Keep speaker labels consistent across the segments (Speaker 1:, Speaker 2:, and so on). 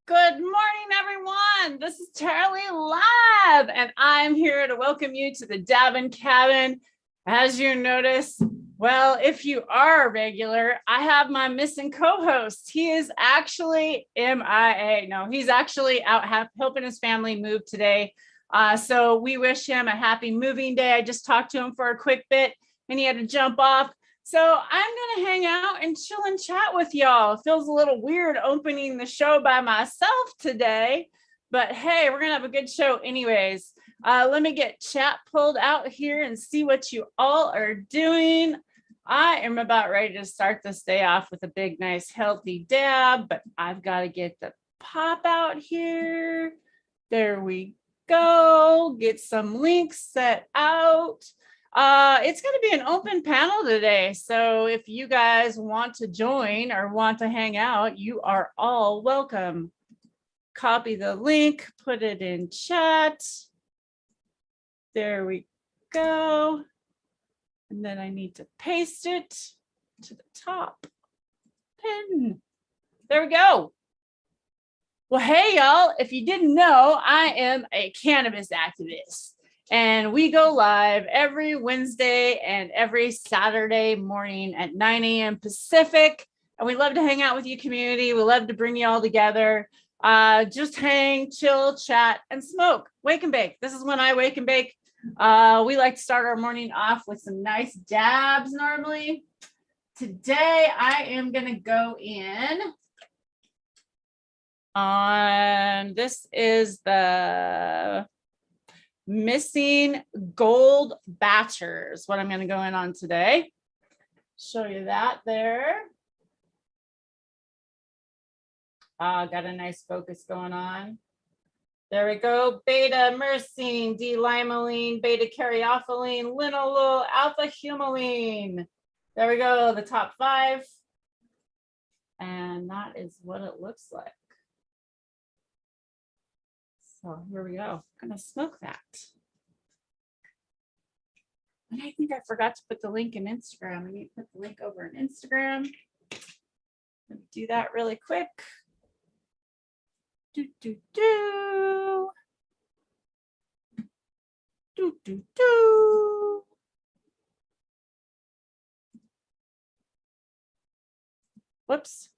Speaker 1: Good morning, everyone. This is Charlie Live, and I'm here to welcome you to the Dabbin cabin. As you notice, well, if you are a regular, I have my missing co-host. He is actually MIA. No, he's actually out helping his family move today. So we wish him a happy moving day. I just talked to him for a quick bit, and he had to jump off. So I'm going to hang out and chill and chat with y'all. It feels a little weird opening the show by myself today, but hey, we're going to have a good show anyways. Let me get chat pulled out here and see what you all are doing. I am about ready to start this day off with a big, nice, healthy dab, but I've got to get the pop out here. There we go. Get some links set out. It's going to be an open panel today. So if you guys want to join or want to hang out, you are all welcome. Copy the link, put it in chat. There we go. And then I need to paste it to the top. Pin. There we go. Well, hey, y'all, if you didn't know, I am a cannabis activist. And we go live every Wednesday and every Saturday morning at 9 a.m. Pacific. And we love to hang out with you, community. We love to bring you all together. Just hang, chill, chat, and smoke. Wake and bake. This is when I wake and bake. We like to start our morning off with some nice dabs normally. Today, I am going to go in on, this is the Missing Gold Batchers, what I'm going to go in on today. Show you that there. Got a nice focus going on. There we go. Beta myrcene, D-limonene, beta caryophyllene, linalool, alpha humulene. There we go, the top 5. And that is what it looks like. So here we go. I'm gonna smoke that. And I think I forgot to put the link in Instagram. I need to put the link over in Instagram. Do that really quick. Do, do, do. Do, do, do. Whoops,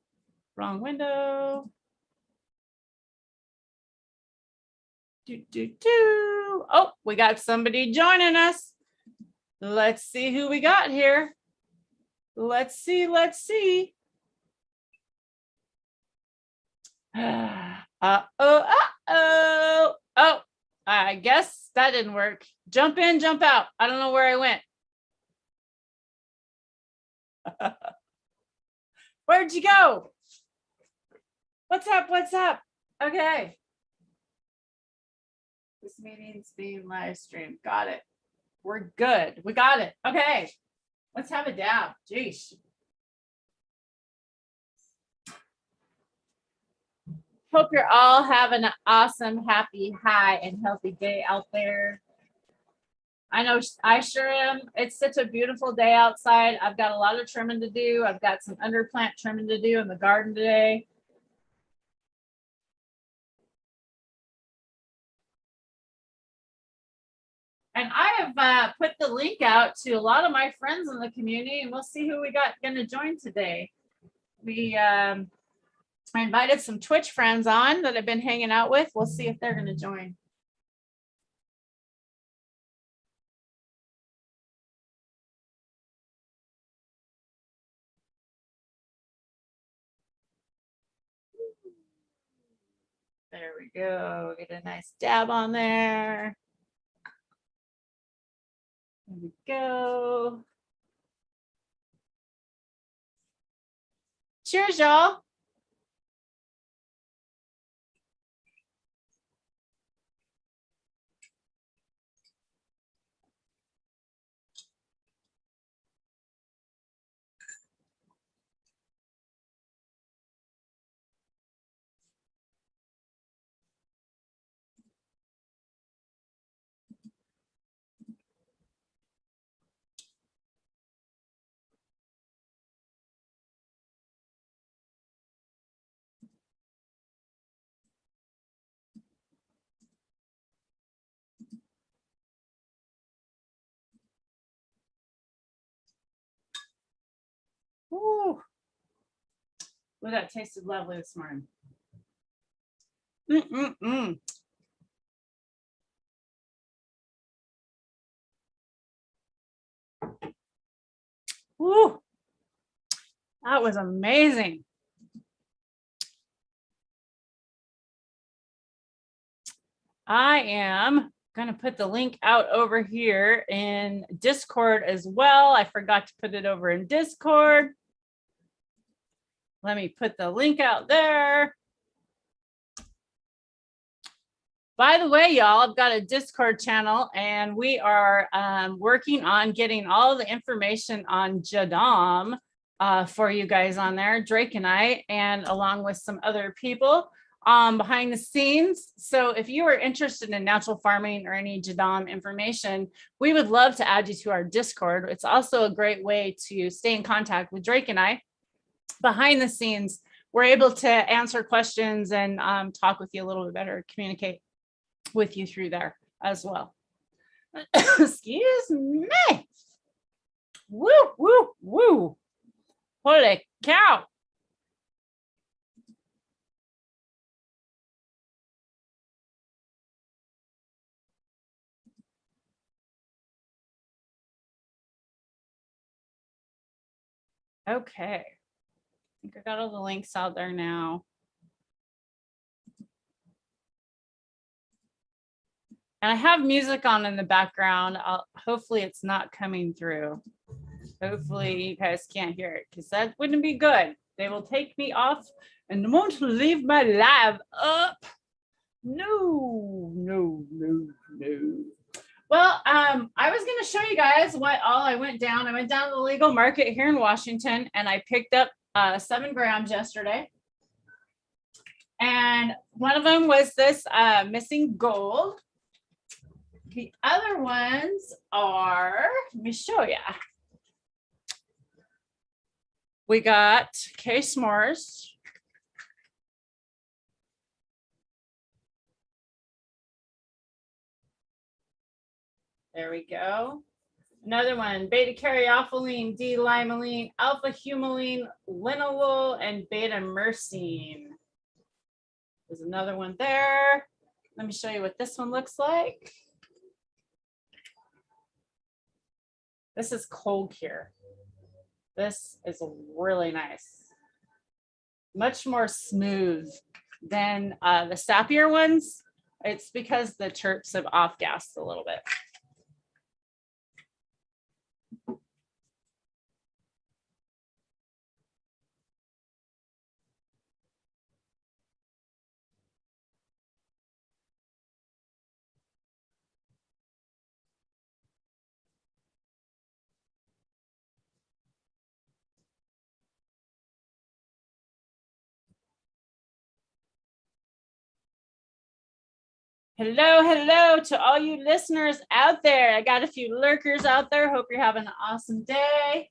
Speaker 1: wrong window. Do, do, do. Oh, we got somebody joining us. Let's see who we got here. Let's see, let's see. Uh-oh. Oh, I guess that didn't work. Jump in, jump out. I don't know where I went. Where'd you go? What's up? What's up? Okay. This meeting's being live streamed. Got it. We're good. We got it. Okay. Let's have a dab. Jeez. Hope you're all having an awesome, happy, high, and healthy day out there. I know I sure am. It's such a beautiful day outside. I've got a lot of trimming to do. I've got some underplant trimming to do in the garden today. And I have put the link out to a lot of my friends in the community, and we'll see who we got going to join today. I invited some Twitch friends on that I've been hanging out with. We'll see if they're going to join. There we go. Get a nice dab on there. There we go. Cheers, y'all. Well, that tasted lovely this morning. Mm-mm-mm. Woo, that was amazing. I am going to put the link out over here in Discord as well. I forgot to put it over in Discord. Let me put the link out there. By the way, y'all, I've got a Discord channel and we are working on getting all the information on Jadam for you guys on there, Drake and I, and along with some other people behind the scenes. So if you are interested in natural farming or any Jadam information, we would love to add you to our Discord. It's also a great way to stay in contact with Drake and I behind the scenes. We're able to answer questions and talk with you a little bit better, communicate with you through there as well. Excuse me. Woo, woo, woo. Holy cow. Okay. I think I got all the links out there now. And I have music on in the background. Hopefully it's not coming through. Hopefully you guys can't hear it because that wouldn't be good. They will take me off and won't leave my live up. No, no, no, no. Well, I was going to show you guys what all I went down. I went down to the legal market here in Washington and I picked up 7 grams yesterday. And one of them was this missing gold. The other ones are, let me show you. We got Ksmores. There we go. Another one, beta caryophyllene, D-limonene, alpha humulene, linalool, and beta myrcene. There's another one there. Let me show you what this one looks like. This is cold cure. This is really nice. Much more smooth than the sappier ones. It's because the terps have off-gassed a little bit. Hello, hello to all you listeners out there. I got a few lurkers out there. Hope you're having an awesome day.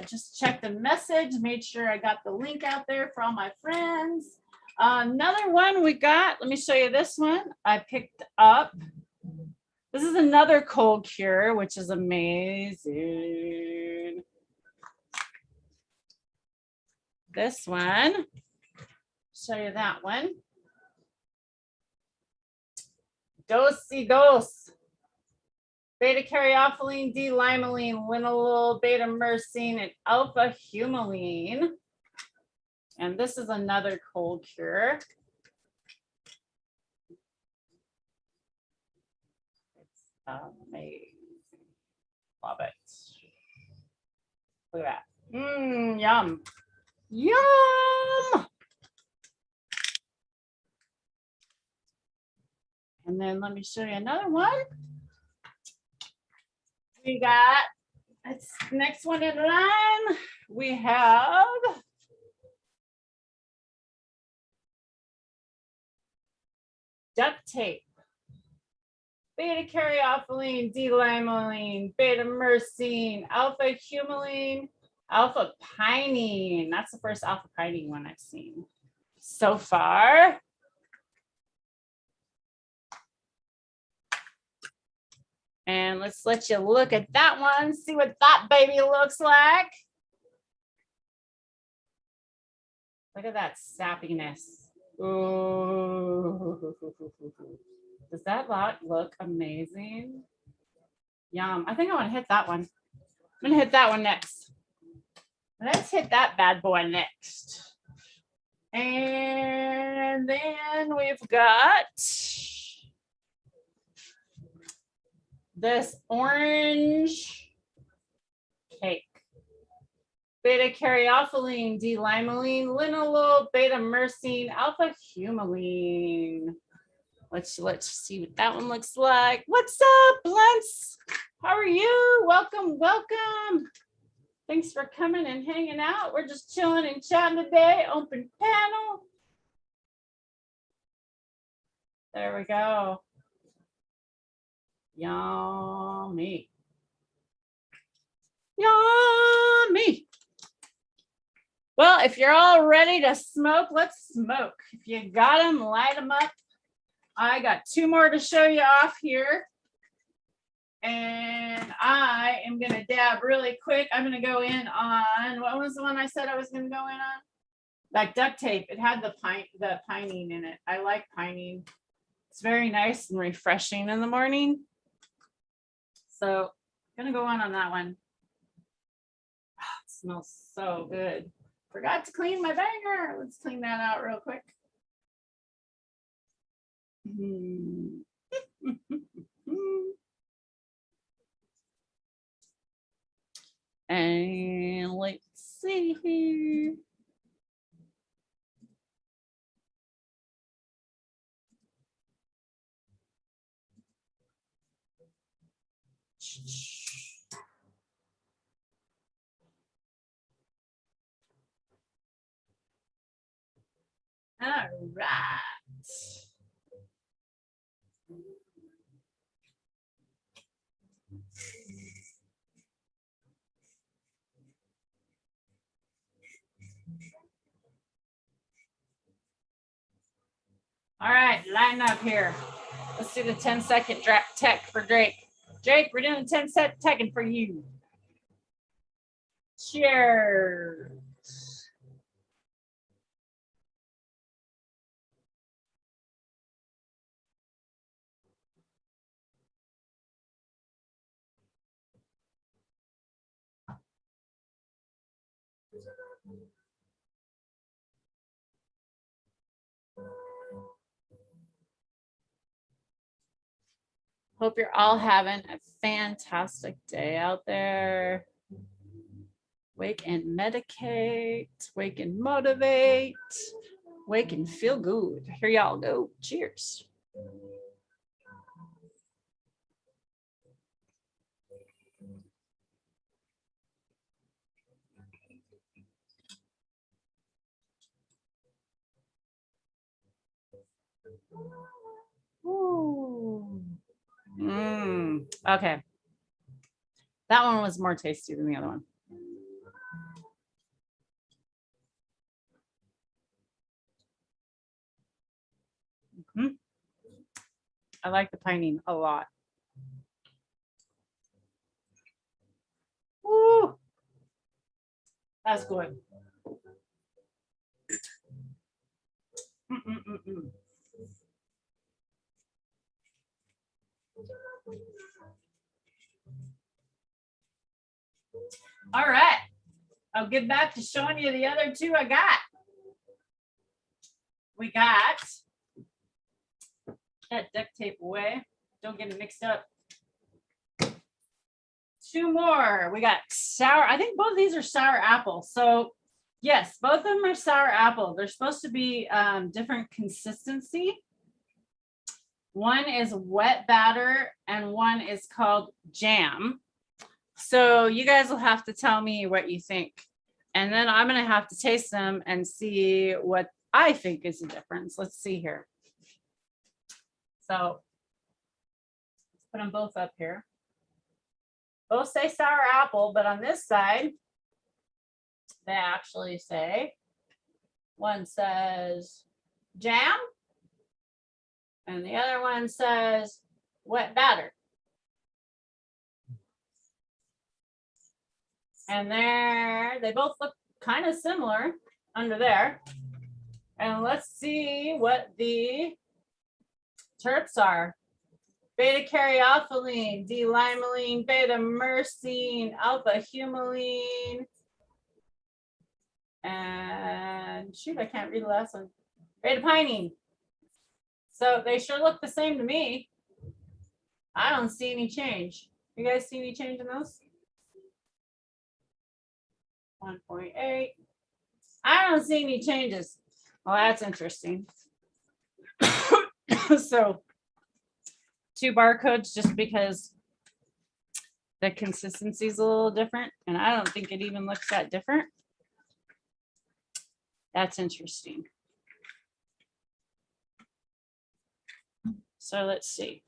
Speaker 1: Just check the message, made sure I got the link out there for all my friends. Another one we got, let me show you this one. I picked up. This is another cold cure, which is amazing. This one, show you that one. Dos. Beta caryophyllene, D-limonene, linalool, beta myrcene, and alpha humulene. And this is another cold cure. It's amazing. Love it. Look at that. Yum. Yum. And then let me show you another one. We got, it's next one in line. We have duct tape, beta caryophyllene, D-limonene, beta myrcene, alpha humulene, alpha pinene. That's the first alpha pinene one I've seen so far. And let's let you look at that one, see what that baby looks like. Look at that sappiness. Ooh. Does that look amazing? Yum. I think I want to hit that one. I'm going to hit that one next. Let's hit that bad boy next. And then we've got this orange cake. Beta caryophyllene, D-limonene, linalool, beta myrcene, alpha humulene. Let's see what that one looks like. What's up, Blunts? How are you? Welcome, welcome. Thanks for coming and hanging out. We're just chilling and chatting today. Open panel. There we go. Yummy. Yummy. Well, if you're all ready to smoke, let's smoke. If you got them, light them up. I got 2 more to show you off here. And I am going to dab really quick. I'm going to go in on, what was the one I said I was going to go in on? Like duct tape. It had the pinene in it. I like pinene. It's very nice and refreshing in the morning. So I'm going to go on that one. Oh, it smells so good. Forgot to clean my banger. Let's clean that out real quick. And let's see here. All right. All right, line up here. Let's do the 10-second tech for Drake. Drake, we're doing 10-second teching for you. Cheers. Hope you're all having a fantastic day out there. Wake and medicate, wake and motivate, wake and feel good. Here y'all go. Cheers. Ooh. Okay. That one was more tasty than the other one. I like the pinene a lot. Woo. That's good. All right. I'll get back to showing you the other 2 I got. We got that duct tape away. Don't get it mixed up. 2 more. We got sour. I think both of these are sour apple. So yes, both of them are sour apple. They're supposed to be different consistency. One is wet batter and one is called jam. So you guys will have to tell me what you think. And then I'm going to have to taste them and see what I think is the difference. Let's see here. So let's put them both up here. Both say sour apple, but on this side, they actually say, one says jam, and the other one says wet batter. And they both look kind of similar under there. And let's see what the terps are. Beta caryophyllene, D-limonene, beta myrcene, alpha humulene, and shoot, I can't read the last one. Beta pinene. So they sure look the same to me. I don't see any change. You guys see any change in those? 1.8. I don't see any changes. Well, that's interesting. So 2 barcodes just because the consistency is a little different, and I don't think it even looks that different. That's interesting. So let's see.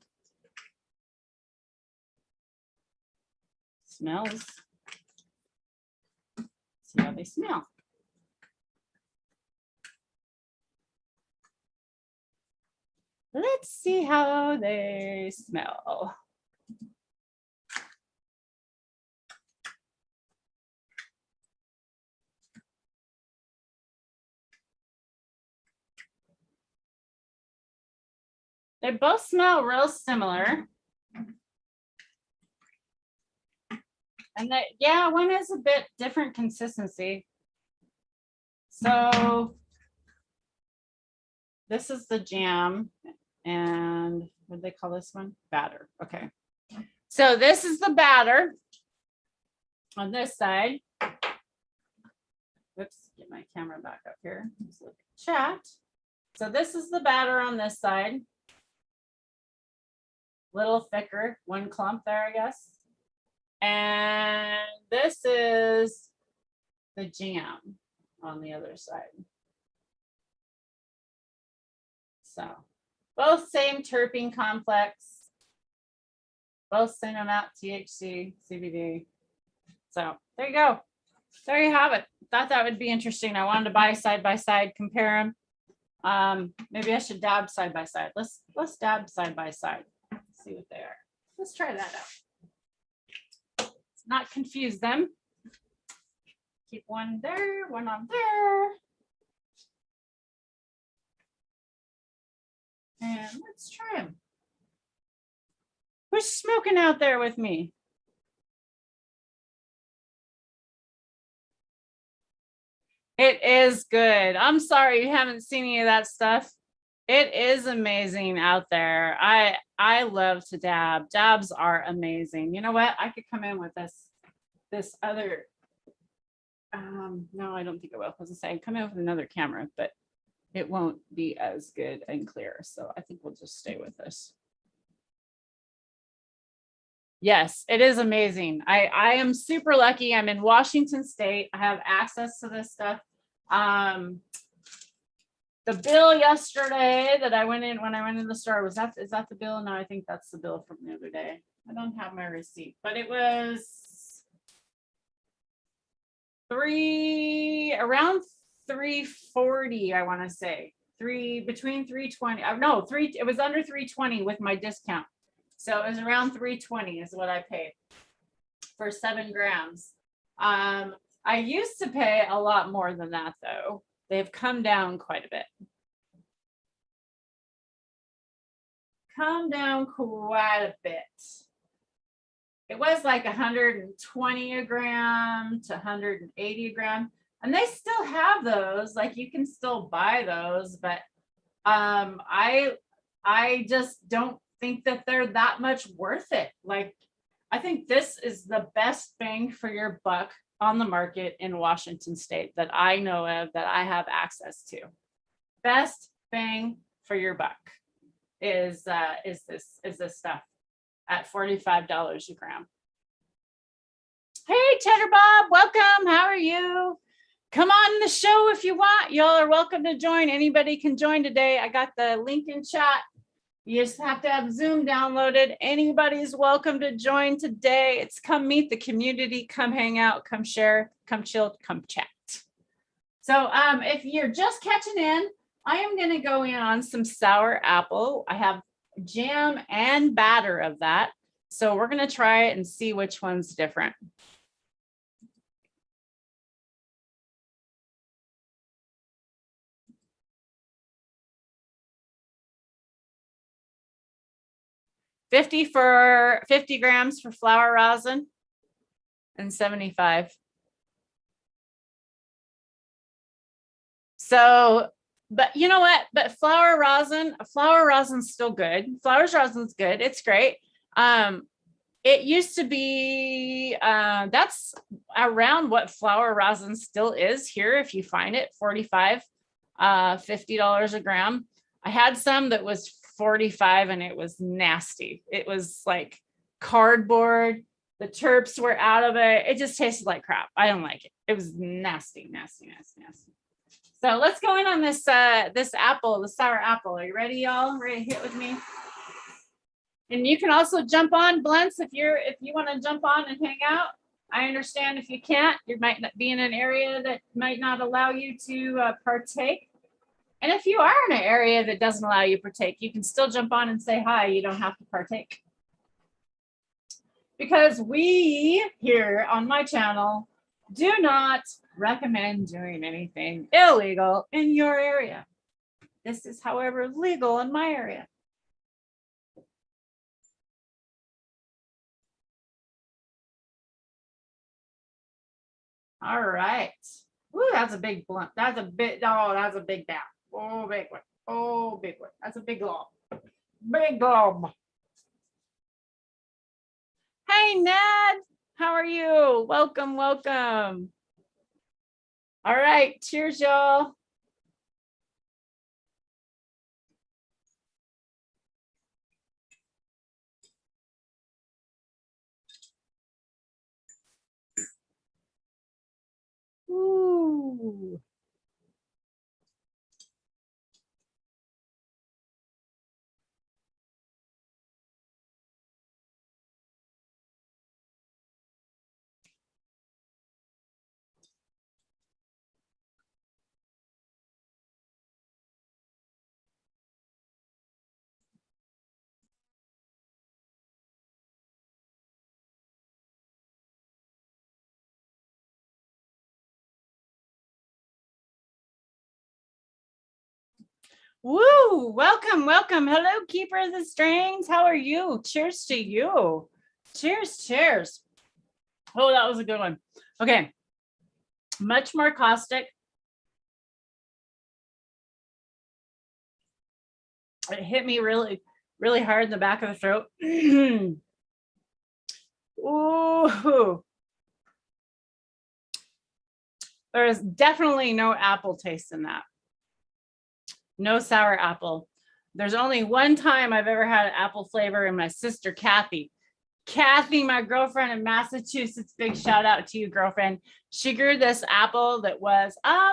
Speaker 1: Smells. See how they smell. Let's see how they smell. They both smell real similar. And that, yeah, one is a bit different consistency. So this is the jam, and what do they call this one? Batter. Okay. So this is the batter on this side. Whoops, get my camera back up here. Let's look at chat. So this is the batter on this side. Little thicker, 1 clump there, I guess. And this is the jam on the other side. So both same terpene complex, both same amount THC, CBD. So there you go. There you have it. Thought that would be interesting. I wanted to buy side by side, compare them. Maybe I should dab side by side. Let's dab side by side. See what they are. Let's try that out. Let's not confuse them. Keep one there, one on there. And let's try them. Who's smoking out there with me? It is good. I'm sorry you haven't seen any of that stuff. It is amazing out there. I love to dab. Dabs are amazing. You know what? I could come in with this other. No, I don't think I will. I was gonna say I come in with another camera, but it won't be as good and clear. So I think we'll just stay with this. Yes, it is amazing. I am super lucky. I'm in Washington State. I have access to this stuff. The bill yesterday that I went in when I went in the store is that the bill? No, I think that's the bill from the other day. I don't have my receipt, but it was around 340. I want to say between 320. No, it was under 320 with my discount. So it was around 320 is what I paid for 7 grams. I used to pay a lot more than that though. They've come down quite a bit. Come down quite a bit. It was like 120 a gram to 180 a gram. And they still have those, like you can still buy those, but I just don't think that they're that much worth it. Like, I think this is the best bang for your buck on the market in Washington State that I know of, that I have access to. Best bang for your buck is this stuff at $45 a gram. Hey, Cheddar Bob, welcome. How are you? Come on the show if you want. Y'all are welcome to join. Anybody can join today. I got the link in chat. You just have to have Zoom downloaded. Anybody's welcome to join today. It's come meet the community, come hang out, come share, come chill, come chat. So if you're just catching in, I am going to go in on some sour apple. I have jam and batter of that. So we're going to try it and see which one's different. 50 grams for flower rosin and 75. So, but you know what? But flower rosin's still good. Flower rosin's good. It's great. It used to be, that's around what flower rosin still is here. If you find it, 45, $50 a gram. I had some that was 45 and it was nasty. It was like cardboard. The terps were out of it. It just tasted like crap. I don't like it. It was nasty, nasty, nasty, nasty. So let's go in on this this apple, the sour apple. Are you ready, y'all? Ready to hit with me? And you can also jump on, Blunts, if you want to jump on and hang out. I understand if you can't. You might not be in an area that might not allow you to partake. And if you are in an area that doesn't allow you to partake, you can still jump on and say hi. You don't have to partake. Because we here on my channel do not recommend doing anything illegal in your area. This is, however, legal in my area. All right. Ooh, that's a big blunt. That's a big, oh, that's a big dab. Oh, big one. Oh, big one. That's a big glob. Big glob. Hey, Ned. How are you? Welcome, welcome. All right. Cheers, y'all. Ooh. Woo! Welcome, welcome. Hello, Keeper of the Strings. How are you? Cheers to you. Cheers, cheers. Oh, that was a good one. Okay. Much more caustic. It hit me really, really hard in the back of the throat. Ooh. There's definitely no apple taste in that. No sour apple. There's only one time I've ever had an apple flavor, and my sister Kathy, my girlfriend in Massachusetts, big shout out to you, girlfriend. She grew this apple that was amazing,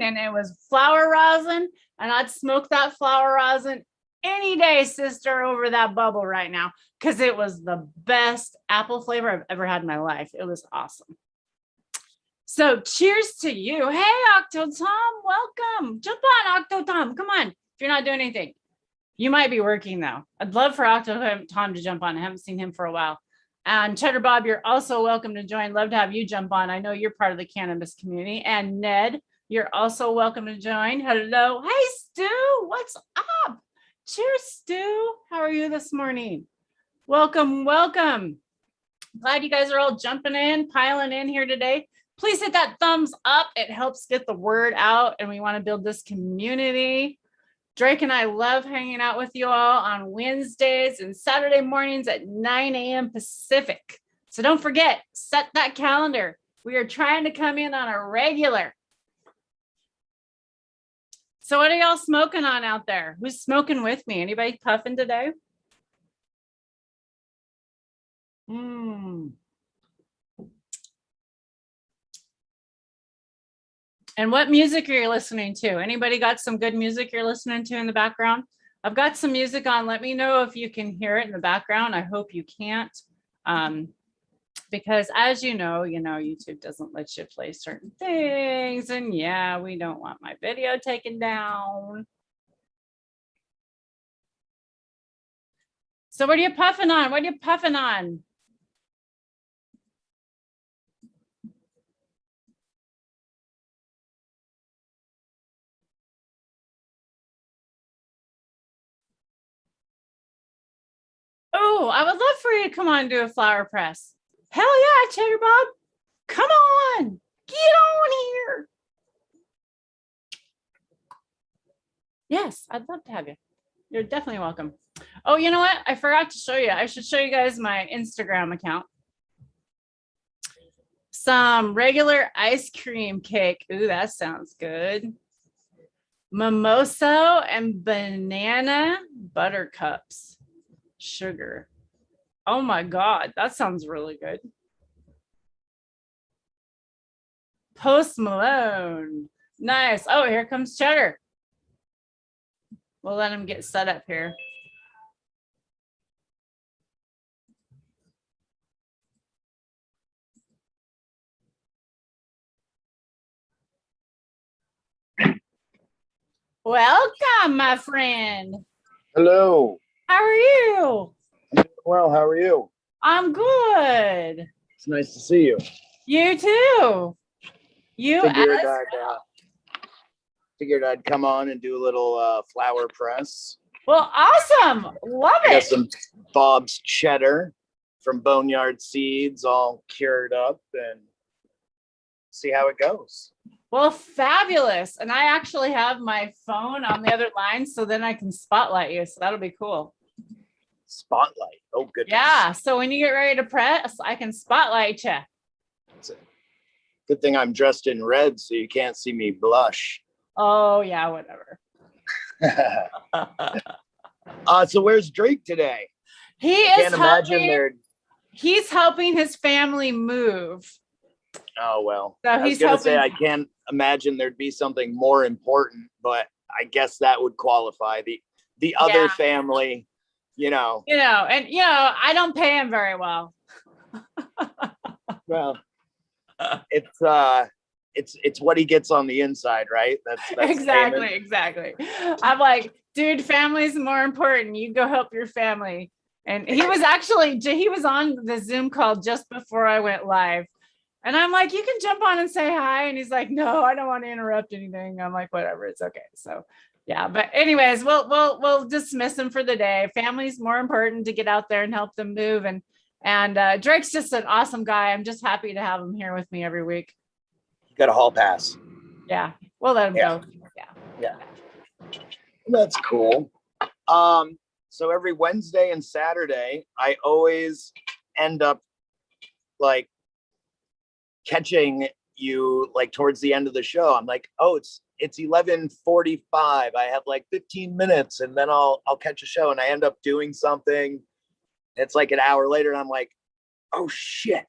Speaker 1: and it was flower rosin, and I'd smoke that flower rosin any day, sister, over that bubble right now, because it was the best apple flavor I've ever had in my life. It was awesome. So cheers to you. Hey, Octo Tom, welcome. Jump on, Octo Tom. Come on. If you're not doing anything, you might be working though. I'd love for Octo Tom to jump on. I haven't seen him for a while. And Cheddar Bob, you're also welcome to join. Love to have you jump on. I know you're part of the cannabis community. And Ned, you're also welcome to join. Hello. Hey, Stu, what's up? Cheers, Stu. How are you this morning? Welcome, welcome. Glad you guys are all jumping in, piling in here today. Please hit that thumbs up. It helps get the word out, and we want to build this community. Drake and I love hanging out with you all on Wednesdays and Saturday mornings at 9 a.m. Pacific. So don't forget, set that calendar. We are trying to come in on a regular. So what are y'all smoking on out there? Who's smoking with me? Anybody puffing today? And what music are you listening to? Anybody got some good music you're listening to in the background? I've got some music on. Let me know if you can hear it in the background. I hope you can't. Because as you know, YouTube doesn't let you play certain things. And yeah, we don't want my video taken down. So what are you puffing on? What are you puffing on? Oh, I would love for you to come on and do a flower press. Hell yeah, Cheddar Bob. Come on. Get on here. Yes, I'd love to have you. You're definitely welcome. Oh, you know what? I forgot to show you. I should show you guys my Instagram account. Some regular ice cream cake. Ooh, that sounds good. Mimosa and banana buttercups. Sugar. Oh my God, that sounds really good. Post Malone. Nice. Oh, here comes Cheddar. We'll let him get set up here. Welcome, my friend.
Speaker 2: Hello.
Speaker 1: How are you?
Speaker 2: Well, how are you?
Speaker 1: I'm good.
Speaker 2: It's nice to see you.
Speaker 1: You too. You
Speaker 2: Figured I'd come on and do a little flower press.
Speaker 1: Well, awesome. Love
Speaker 2: I got
Speaker 1: it.
Speaker 2: some Bob's cheddar from Boneyard Seeds all cured up and see how it goes.
Speaker 1: Well, fabulous. And I actually have my phone on the other line, so then I can spotlight you. So that'll be cool.
Speaker 2: Spotlight. Oh, goodness.
Speaker 1: Yeah. So when you get ready to press, I can spotlight you.
Speaker 2: That's it. Good thing I'm dressed in red so you can't see me blush.
Speaker 1: Oh, yeah, whatever.
Speaker 2: So where's Drake today?
Speaker 1: He's helping his family move.
Speaker 2: Oh, well,
Speaker 1: So
Speaker 2: I was going to say, I can't imagine there'd be something more important, but I guess that would qualify the other family,
Speaker 1: and I don't pay him very well.
Speaker 2: Well, it's what he gets on the inside, right? That's
Speaker 1: exactly. I'm like, dude, family's more important. You go help your family. And he was on the Zoom call just before I went live. And I'm like, you can jump on and say hi. And he's like, no, I don't want to interrupt anything. I'm like, whatever, it's okay. So yeah, but anyways, we'll dismiss him for the day. Family's more important to get out there and help them move. And Drake's just an awesome guy. I'm just happy to have him here with me every week.
Speaker 2: You got a hall pass.
Speaker 1: Yeah, we'll let him go.
Speaker 2: Yeah. That's cool. So every Wednesday and Saturday, I always end up like catching you like towards the end of the show. I'm like, oh, it's 11:45. I have like 15 minutes and then I'll catch a show, and I end up doing something. It's like an hour later and I'm like, oh shit.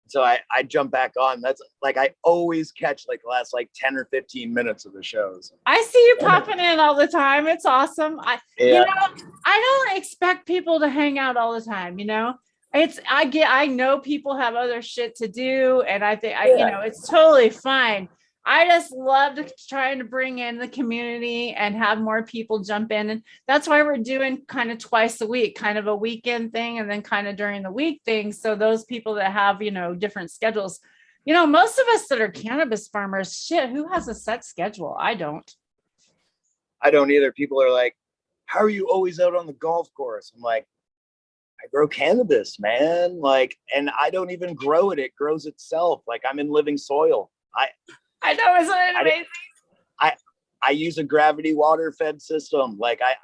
Speaker 2: So I jump back on. That's like, I always catch like the last like 10 or 15 minutes of the shows.
Speaker 1: I see you popping in all the time. It's awesome. I don't expect people to hang out all the time, I know people have other shit to do, and I think it's totally fine. I just love trying to bring in the community and have more people jump in. And that's why we're doing kind of twice a week, kind of a weekend thing, and then kind of during the week thing. So those people that have, different schedules, most of us that are cannabis farmers, shit, who has a set schedule? I don't
Speaker 2: either. People are like, how are you always out on the golf course? I'm like, I grow cannabis, man. Like, and I don't even grow it. It grows itself. Like, I'm in living soil.
Speaker 1: I know, isn't it amazing?
Speaker 2: I use a gravity water fed system. Like I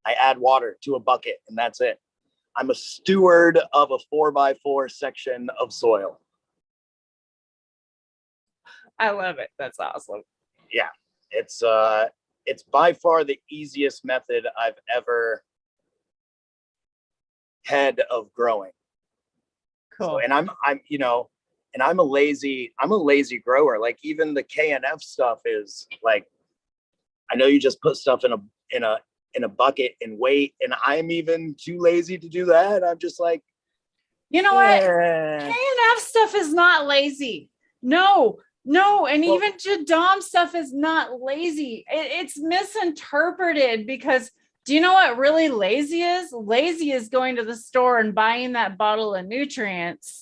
Speaker 2: add water to a bucket and that's it. I'm a steward of a 4x4 section of soil.
Speaker 1: I love it. That's awesome.
Speaker 2: Yeah. It's by far the easiest method I've ever had of growing.
Speaker 1: Cool.
Speaker 2: So, and I'm a lazy grower. Like even the KNF stuff is like, I know you just put stuff in a bucket and wait, and I'm even too lazy to do that. I'm just like,
Speaker 1: what? KNF stuff is not lazy. No. And even Jadam stuff is not lazy. It's misinterpreted, because do you know what really lazy is? Lazy is going to the store and buying that bottle of nutrients.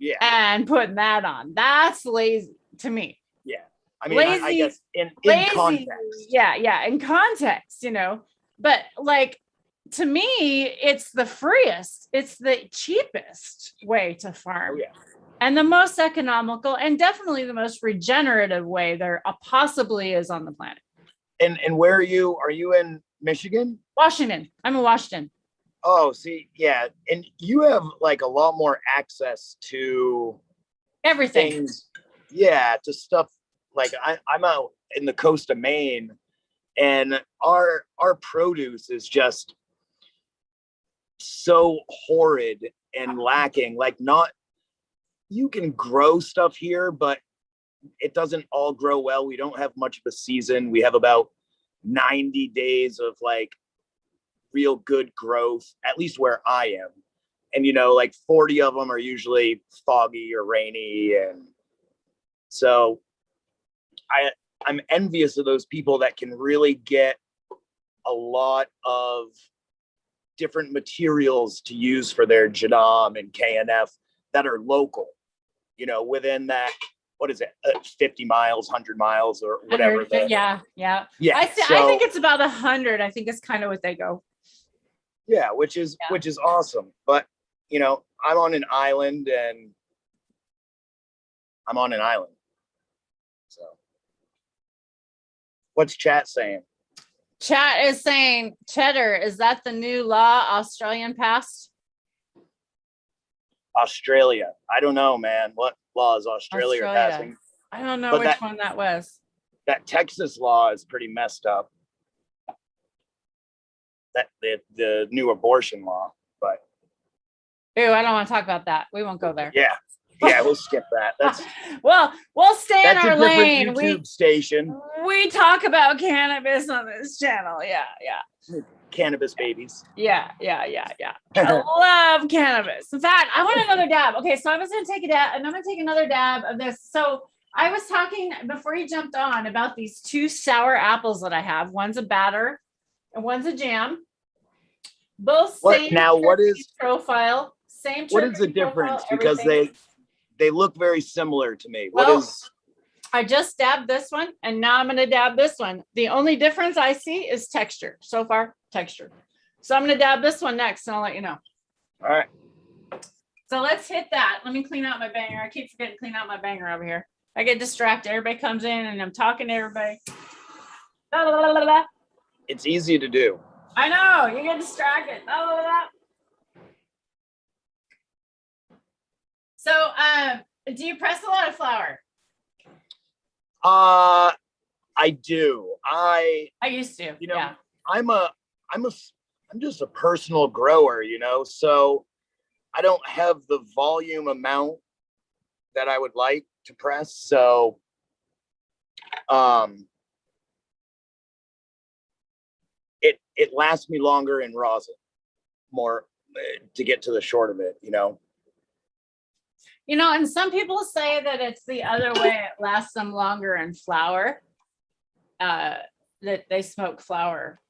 Speaker 2: Yeah.
Speaker 1: And putting that on. That's lazy to me.
Speaker 2: Yeah. I mean, lazy, I guess in context.
Speaker 1: Yeah. In context, but like to me, it's the freest, it's the cheapest way to farm.
Speaker 2: Oh, yeah.
Speaker 1: And the most economical and definitely the most regenerative way there possibly is on the planet.
Speaker 2: And where are you? Are you in Michigan?
Speaker 1: Washington. I'm in Washington.
Speaker 2: Oh, see, yeah. And you have like a lot more access to
Speaker 1: Everything.
Speaker 2: things. Yeah, to stuff like I'm out in the coast of Maine, and our produce is just so horrid and lacking. Like, not, you can grow stuff here, but it doesn't all grow well. We don't have much of a season. We have about 90 days of like real good growth, at least where I am. And, like 40 of them are usually foggy or rainy. And so I'm envious of those people that can really get a lot of different materials to use for their Jadam and KNF that are local, within that, what is it, 50 miles, 100 miles or whatever.
Speaker 1: Yeah. I think it's about 100. I think it's kind of what they go.
Speaker 2: Yeah, which is awesome. But, I'm on an island. So what's chat saying?
Speaker 1: Chat is saying, Cheddar, is that the new law Australian passed?
Speaker 2: Australia. I don't know, man. What law is Australia passing?
Speaker 1: I don't know which one that was.
Speaker 2: That Texas law is pretty messed up. That the new abortion law, but
Speaker 1: ew, I don't want to talk about that. We won't go there.
Speaker 2: Yeah, we'll skip that. That's
Speaker 1: well, we'll stay in our lane.
Speaker 2: YouTube station.
Speaker 1: We talk about cannabis on this channel. Yeah.
Speaker 2: Cannabis babies.
Speaker 1: Yeah. I love cannabis. In fact, I want another dab. Okay, so I was gonna take a dab, and I'm gonna take another dab of this. So I was talking before you jumped on about these 2 sour apples that I have. One's a batter and one's a jam. Both same
Speaker 2: what is
Speaker 1: profile, same.
Speaker 2: What is the difference? Because they look very similar to me.
Speaker 1: I just dabbed this one, and now I'm going to dab this one. The only difference I see is texture. So far, texture. So I'm going to dab this one next, and I'll let you know.
Speaker 2: All right.
Speaker 1: So let's hit that. Let me clean out my banger. I keep forgetting to clean out my banger over here. I get distracted. Everybody comes in, and I'm talking to everybody. La, la, la, la, la.
Speaker 2: It's easy to do.
Speaker 1: I know. You get distracted. La, la, la, la. So, do you press a lot of flour?
Speaker 2: I do. I
Speaker 1: used to. Yeah.
Speaker 2: I'm just a personal grower, so I don't have the volume amount that I would like to press. So, it lasts me longer in rosin, more to get to the short of it,
Speaker 1: And some people say that it's the other way. It lasts them longer in flour. That they smoke flour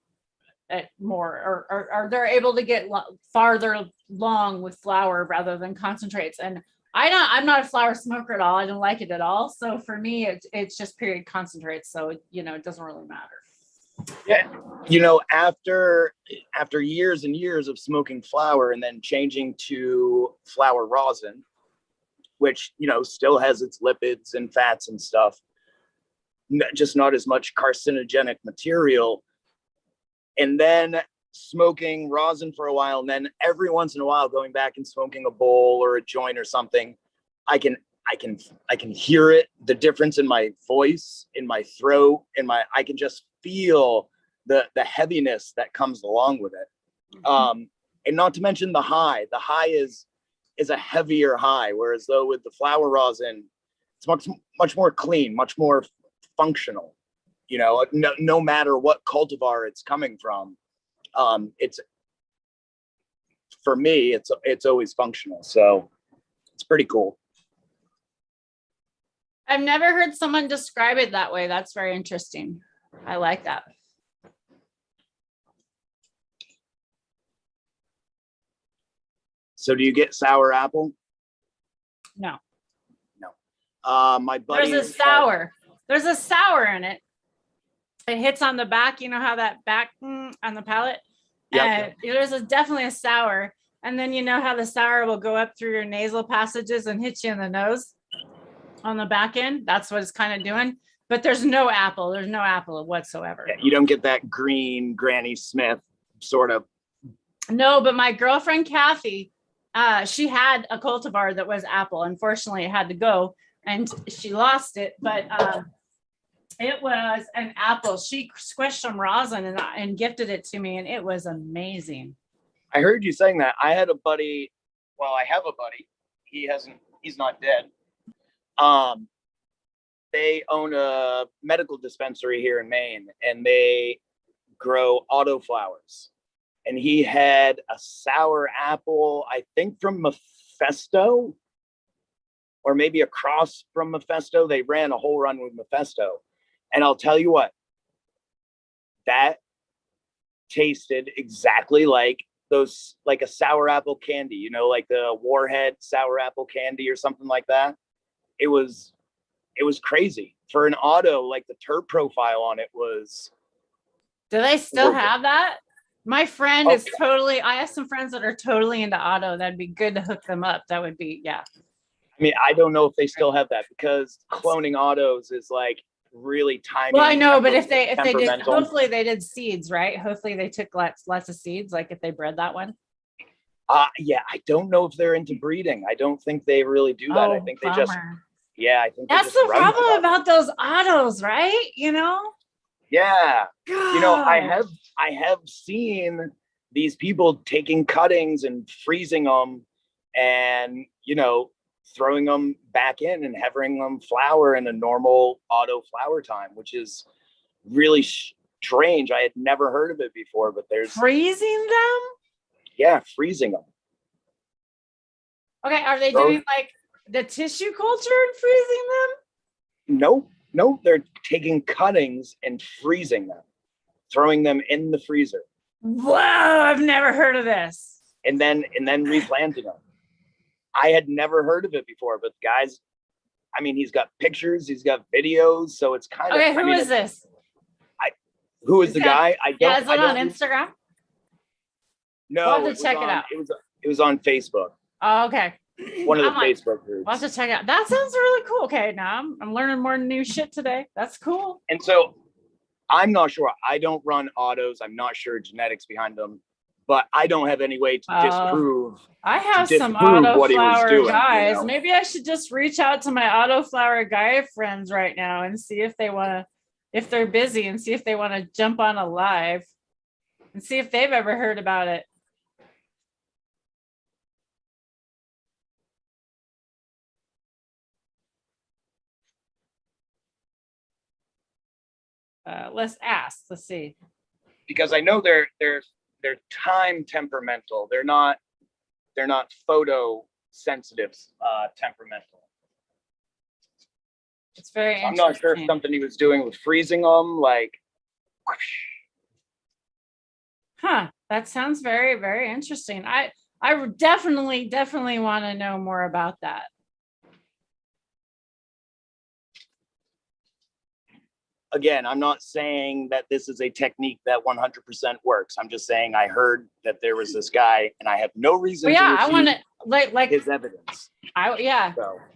Speaker 1: at more, or they're able to get farther along with flour rather than concentrates. And I'm not a flour smoker at all. I don't like it at all. So for me, it's just period concentrates. So it doesn't really matter.
Speaker 2: Yeah, after years and years of smoking flour and then changing to flour rosin, which still has its lipids and fats and stuff, just not as much carcinogenic material. And then smoking rosin for a while, and then every once in a while going back and smoking a bowl or a joint or something, I can hear it, the difference in my voice, in my throat, I can just feel the heaviness that comes along with it. Mm-hmm. And not to mention the high is a heavier high, whereas though with the flour rosin, it's much more clean, much more functional. No matter what cultivar it's coming from, it's, for me, it's always functional. So it's pretty cool.
Speaker 1: I've never heard someone describe it that way. That's very interesting. I like that.
Speaker 2: So do you get sour apple?
Speaker 1: No.
Speaker 2: My buddy.
Speaker 1: There's a sour in it. It hits on the back. You know how that back on the palate? And there's definitely a sour. And then you know how the sour will go up through your nasal passages and hit you in the nose on the back end. That's what it's kind of doing. But there's no apple. There's no apple whatsoever.
Speaker 2: Yeah, you don't get that green Granny Smith sort of.
Speaker 1: No, but my girlfriend Kathy, she had a cultivar that was apple. Unfortunately, it had to go and she lost it. But it was an apple. She squished some rosin and gifted it to me, and it was amazing.
Speaker 2: I heard you saying that. I had a buddy. Well, I have a buddy. He's not dead. They own a medical dispensary here in Maine, and they grow autoflowers. And he had a sour apple, I think from Mephisto, or maybe a cross from Mephisto. They ran a whole run with Mephisto. And I'll tell you what, that tasted exactly like a sour apple candy, you know, like the Warhead sour apple candy or something like that. It was crazy for an auto. Like the terp profile on it was.
Speaker 1: Do they still have that? My friend is totally, I have some friends that are totally into auto. That'd be good to hook them up. That would be, yeah.
Speaker 2: I mean, I don't know if they still have that because cloning autos is like really tiny.
Speaker 1: Well, I know, but if they did, hopefully they did seeds, right? Hopefully they took lots of seeds, like if they bred that one.
Speaker 2: Yeah, I don't know if they're into breeding. I don't think they really do that. I think they just, I think
Speaker 1: that's the problem about those autos, right? You know?
Speaker 2: Yeah. God. You know, I have seen these people taking cuttings and freezing them and, you know, throwing them back in and having them flower in a normal auto flower time, which is really strange. I had never heard of it before, but there's
Speaker 1: freezing them.
Speaker 2: Yeah, freezing them.
Speaker 1: Okay, are they doing like the tissue culture and freezing them?
Speaker 2: No, they're taking cuttings and freezing them, throwing them in the freezer.
Speaker 1: Whoa, I've never heard of this.
Speaker 2: And then replanting them. I had never heard of it before, but guys, I mean, he's got pictures, he's got videos, so it's kind of.
Speaker 1: Okay, who is this?
Speaker 2: Who is the guy? I don't.
Speaker 1: Yeah, is it on Instagram?
Speaker 2: No,
Speaker 1: I'll have to check it out.
Speaker 2: It was on Facebook.
Speaker 1: Oh, okay.
Speaker 2: One of the Facebook groups.
Speaker 1: I'll have to check it out. That sounds really cool. Okay, now I'm learning more new shit today. That's cool.
Speaker 2: And so I'm not sure. I don't run autos. I'm not sure genetics behind them, but I don't have any way to disprove.
Speaker 1: I have some Autoflower guys.
Speaker 2: You know?
Speaker 1: Maybe I should just reach out to my Autoflower Guy friends right now and see if they want to, if they're busy, and see if they want to jump on a live and see if they've ever heard about it. Let's ask. Let's see.
Speaker 2: Because I know they're time temperamental. They're not photo sensitive temperamental.
Speaker 1: It's very interesting.
Speaker 2: I'm not sure if something he was doing with freezing them, like. Whoosh.
Speaker 1: Huh. That sounds very, very interesting. I definitely want to know more about that.
Speaker 2: Again, I'm not saying that this is a technique that 100% works. I'm just saying I heard that there was this guy, and I have no reason.
Speaker 1: Well, yeah, I want to like
Speaker 2: his evidence.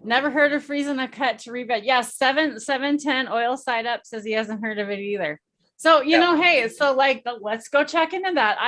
Speaker 1: Never heard of freezing a cut to rebed. Yeah, 710 oil side up says he hasn't heard of it either. So you know, hey, so like let's go check into that.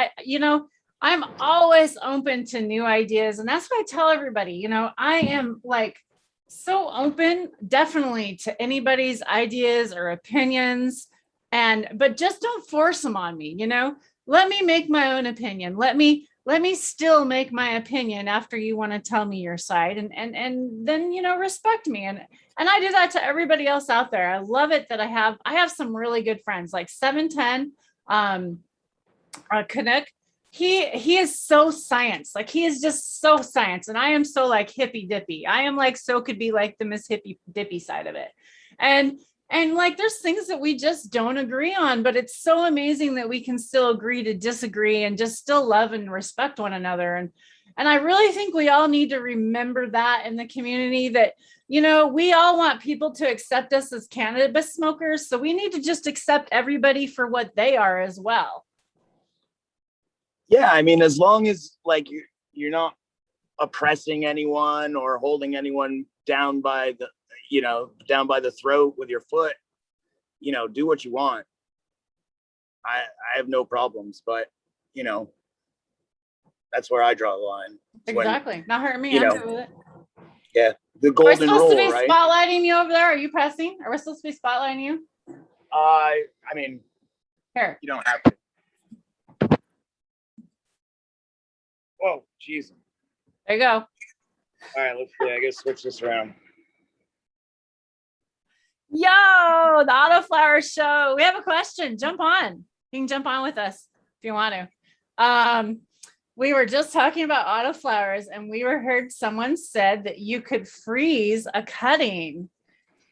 Speaker 1: I'm always open to new ideas, and that's why I tell everybody. You know, I am like so open definitely to anybody's ideas or opinions, but just don't force them on me. You know, let me make my own opinion. Let me still make my opinion after you want to tell me your side, and then, you know, respect me. And I do that to everybody else out there. I love it that I have some really good friends like 710 Canuck. He is so science. Like he is just so science. And I am so like hippy dippy. I am like, so could be like the Miss Hippy Dippy side of it. And like, there's things that we just don't agree on, but it's so amazing that we can still agree to disagree and just still love and respect one another. And I really think we all need to remember that in the community, that, you know, we all want people to accept us as cannabis smokers. So we need to just accept everybody for what they are as well.
Speaker 2: Yeah, I mean, as long as like you're not oppressing anyone or holding anyone down by the, down by the throat with your foot, do what you want. I have no problems, but you know, that's where I draw the line.
Speaker 1: Exactly. Not hurting me.
Speaker 2: You
Speaker 1: I'm
Speaker 2: know,
Speaker 1: good with it.
Speaker 2: Yeah, the
Speaker 1: Are we
Speaker 2: golden
Speaker 1: supposed to
Speaker 2: rule,
Speaker 1: be
Speaker 2: right?
Speaker 1: spotlighting you over there? Are you pressing? Are we supposed to be spotlighting you?
Speaker 2: I mean,
Speaker 1: Here.
Speaker 2: you don't have to. Whoa, jeez.
Speaker 1: There you go.
Speaker 2: All right, let's see. I guess switch this around.
Speaker 1: Yo, the Autoflower Show. We have a question. Jump on. You can jump on with us if you want to. We were just talking about autoflowers, and we heard someone said that you could freeze a cutting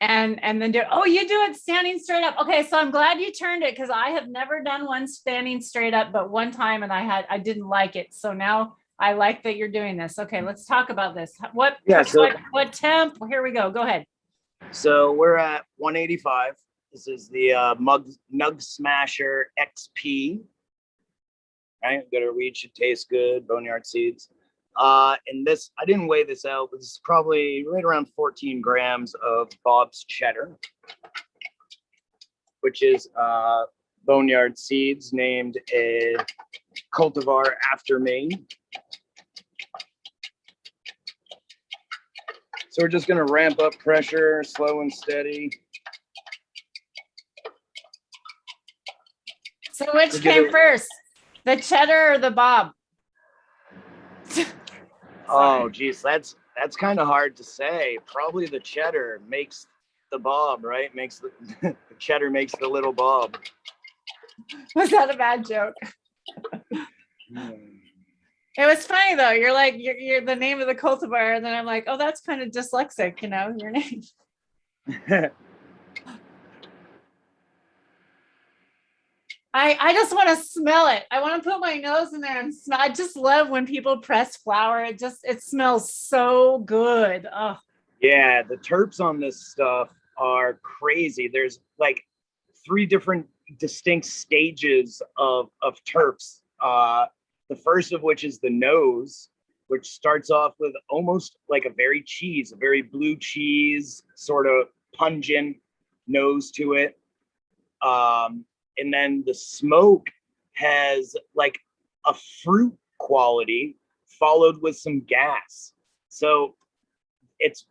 Speaker 1: and then do. Oh, you do it standing straight up. Okay, so I'm glad you turned it because I have never done one standing straight up, but one time, and I didn't like it. So now I like that you're doing this. Okay, let's talk about this. What temp? Here we go. Go ahead.
Speaker 2: So we're at 185. This is the Nug Smasher XP. Right, got a weed, should taste good, boneyard seeds. And this, I didn't weigh this out, but this is probably right around 14 grams of Bob's Cheddar, which is boneyard seeds named a cultivar after me. So we're just gonna ramp up pressure, slow and steady.
Speaker 1: So which came first? The cheddar or the Bob?
Speaker 2: Oh, geez, that's kind of hard to say. Probably the cheddar makes the Bob, right? Makes the cheddar makes the little Bob.
Speaker 1: Was that a bad joke? It was funny though. You're like you're the name of the cultivar, and then I'm like, oh, that's kind of dyslexic, your name. I just want to smell it. I want to put my nose in there and smell. I just love when people press flower. It smells so good. Oh.
Speaker 2: Yeah, the terps on this stuff are crazy. There's like 3 different distinct stages of terps. The first of which is the nose, which starts off with almost like a very blue cheese, sort of pungent nose to it. And then the smoke has like a fruit quality followed with some gas. So it's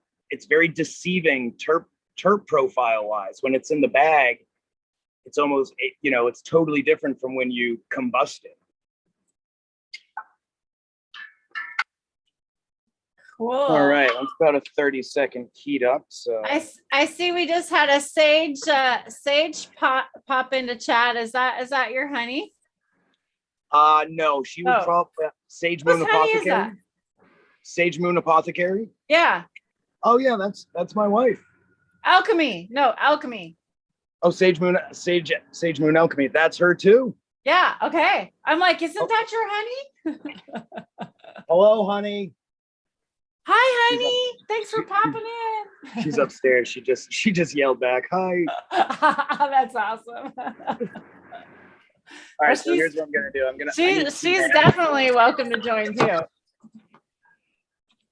Speaker 2: very deceiving terp profile wise. When it's in the bag, it's almost, it's totally different from when you combust it.
Speaker 1: Cool.
Speaker 2: All right, that's about a 30-second heat up. So
Speaker 1: I see we just had a sage pop into chat. Is that your honey?
Speaker 2: No, she would probably Sage Moon Apothecary. Sage Moon Apothecary.
Speaker 1: Yeah.
Speaker 2: Oh yeah, that's my wife.
Speaker 1: Alchemy. No, Alchemy.
Speaker 2: Oh, Sage Moon Alchemy. That's her too.
Speaker 1: Yeah. Okay. I'm like, isn't that your honey?
Speaker 2: Hello, honey.
Speaker 1: Hi, honey. Thanks for popping in.
Speaker 2: She's upstairs. She just yelled back, "Hi."
Speaker 1: That's awesome.
Speaker 2: All right, so here's what I'm gonna do.
Speaker 1: She's definitely welcome to join too.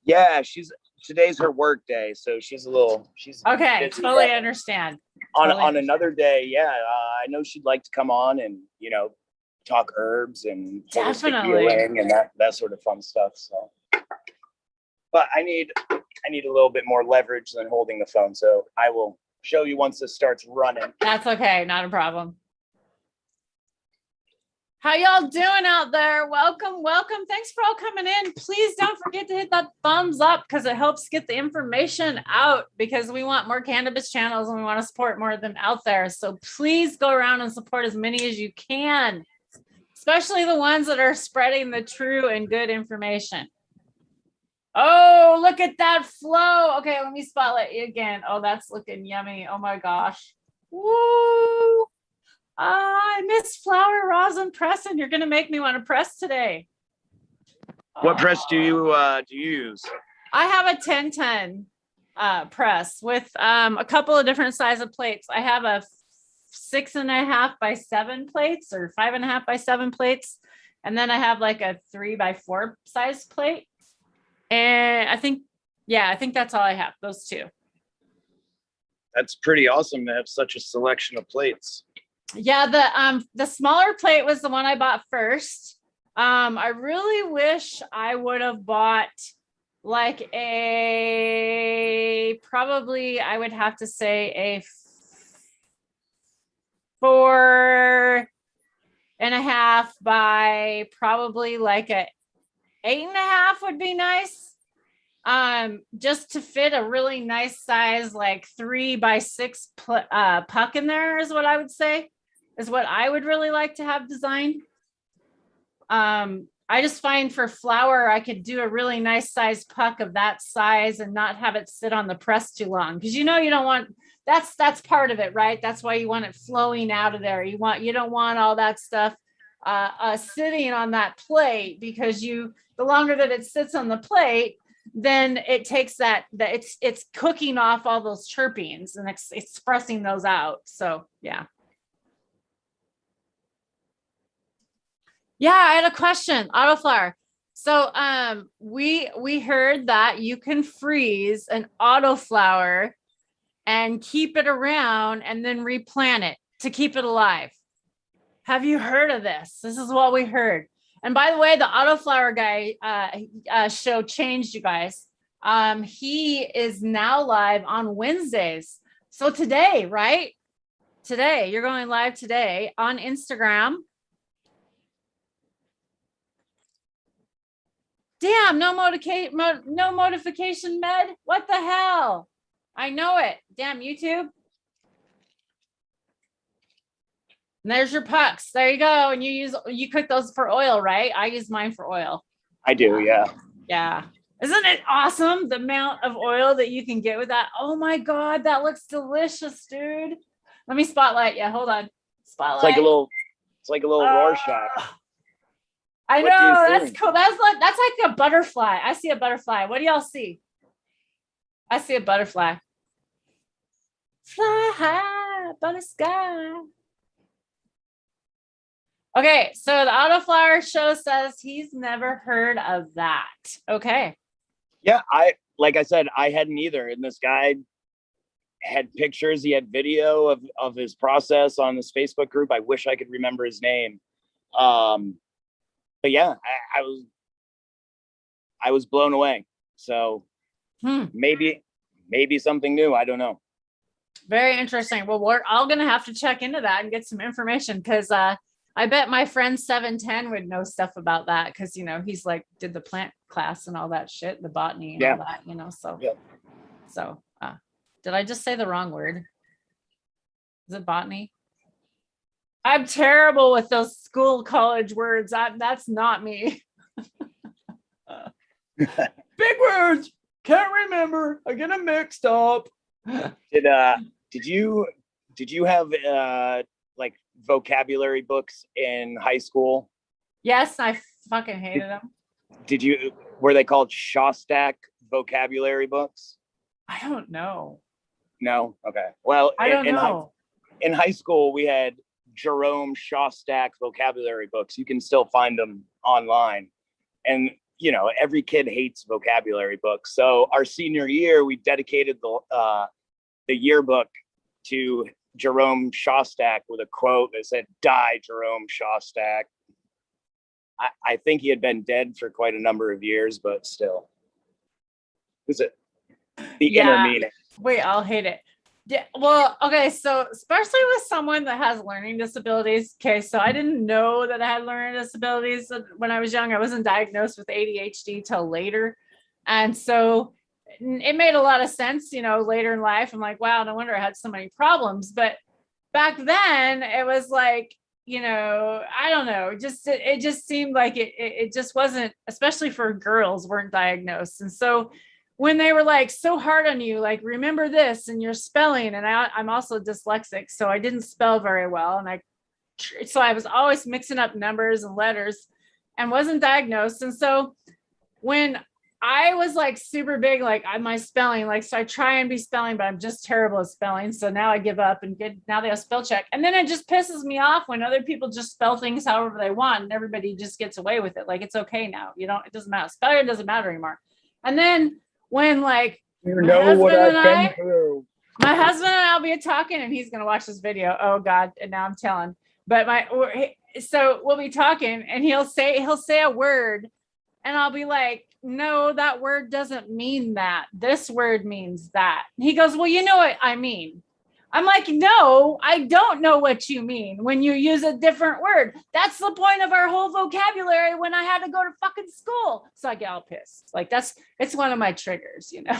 Speaker 2: Yeah, today's her work day, so she's
Speaker 1: okay.
Speaker 2: busy,
Speaker 1: totally understand.
Speaker 2: On another day, yeah, I know she'd like to come on and talk herbs and
Speaker 1: definitely
Speaker 2: healing and that sort of fun stuff. So, but I need a little bit more leverage than holding the phone, so I will show you once this starts running.
Speaker 1: That's okay, not a problem. How y'all doing out there? Welcome. Thanks for all coming in. Please don't forget to hit that thumbs up because it helps get the information out, because we want more cannabis channels and we want to support more of them out there. So please go around and support as many as you can, especially the ones that are spreading the true and good information. Oh, look at that flow. Okay, let me spotlight you again. Oh, that's looking yummy. Oh my gosh. Woo. I miss flower rosin pressing. You're going to make me want to press today.
Speaker 2: What press do you use?
Speaker 1: I have a 1010 press with a couple of different size of plates. I have a 6.5 by 7 plates or 5.5 by 7 plates. And then I have like a 3x4 size plate. And I think that's all I have, those two.
Speaker 2: That's pretty awesome to have such a selection of plates.
Speaker 1: Yeah, the smaller plate was the one I bought first. I really wish I would have bought like probably I would have to say a 4.5 by probably like a 8.5 would be nice. Just to fit a really nice size, like 3x6 puck in there is what I would say, is what I would really like to have designed. I just find for flour, I could do a really nice size puck of that size and not have it sit on the press too long. Because you don't want, that's part of it, right? That's why you want it flowing out of there. You don't want all that stuff sitting on that plate, because the longer that it sits on the plate, then it takes that it's cooking off all those chirpings and expressing those out. So yeah. Yeah, I had a question, Autoflower. So we heard that you can freeze an autoflower and keep it around and then replant it to keep it alive. Have you heard of this? This is what we heard. And by the way, the Autoflower Guy show changed, you guys. He is now live on Wednesdays. So today, right? Today, you're going live today on Instagram. Damn, no notification, Med. What the hell? I know it. Damn, YouTube. And there's your pucks. There you go. And you cook those for oil, right? I use mine for oil.
Speaker 2: I do, yeah.
Speaker 1: Yeah. Isn't it awesome, the amount of oil that you can get with that? Oh my God, that looks delicious, dude. Let me spotlight. Yeah, hold on. Spotlight.
Speaker 2: It's like a little Rorschach.
Speaker 1: I know, that's cool. That's like a butterfly. I see a butterfly. What do y'all see? I see a butterfly. Fly high above the sky. Okay, so the Autoflower show says he's never heard of that. Okay.
Speaker 2: Yeah, like I said, I hadn't either. And this guy had pictures, he had video of his process on this Facebook group. I wish I could remember his name. But yeah, I was blown away. So maybe something new. I don't know.
Speaker 1: Very interesting. Well, we're all going to have to check into that and get some information, because I bet my friend 710 would know stuff about that, because he's like did the plant class and all that shit, the botany and all that, so
Speaker 2: yeah.
Speaker 1: So did I just say the wrong word? Is it botany? I'm terrible with those school college words. That's not me. Big words, can't remember, I get them mixed up.
Speaker 2: Did you have like vocabulary books in high school?
Speaker 1: Yes, I fucking hated them.
Speaker 2: Were they called Shostak vocabulary books?
Speaker 1: I don't know.
Speaker 2: No? Okay. Well,
Speaker 1: I don't know.
Speaker 2: In high school, we had Jerome Shostak vocabulary books. You can still find them online. And, every kid hates vocabulary books. So our senior year, we dedicated the yearbook to Jerome Shostak with a quote that said, "Die, Jerome Shostak." I think he had been dead for quite a number of years, but still. Is it the inner meaning?
Speaker 1: Wait, I'll hate it. Yeah, well, okay, so especially with someone that has learning disabilities. Okay, so I didn't know that I had learning disabilities when I was young. I wasn't diagnosed with ADHD till later. And so it made a lot of sense, later in life. I'm like, wow, no wonder I had so many problems. But back then it was like, I don't know, it just seemed like it just wasn't, especially for girls, weren't diagnosed. And so when they were like so hard on you, like, remember this and your spelling, and I'm also dyslexic, so I didn't spell very well. And so I was always mixing up numbers and letters and wasn't diagnosed. And so when I was like super big, like my spelling, like, so I try and be spelling, but I'm just terrible at spelling. So now I give up and now they have spell check. And then it just pisses me off when other people just spell things however they want and everybody just gets away with it. Like, it's okay now. You know, it doesn't matter. Spelling doesn't matter anymore. And then when like
Speaker 2: You know what I've been through.
Speaker 1: my husband and I'll be talking and he's going to watch this video. Oh God. And now I'm telling, but so we'll be talking and he'll say a word and I'll be like, no, that word doesn't mean that. This word means that. He goes, well, you know what I mean. I'm like, no, I don't know what you mean when you use a different word. That's the point of our whole vocabulary when I had to go to fucking school. So I get all pissed. Like it's one of my triggers, you know?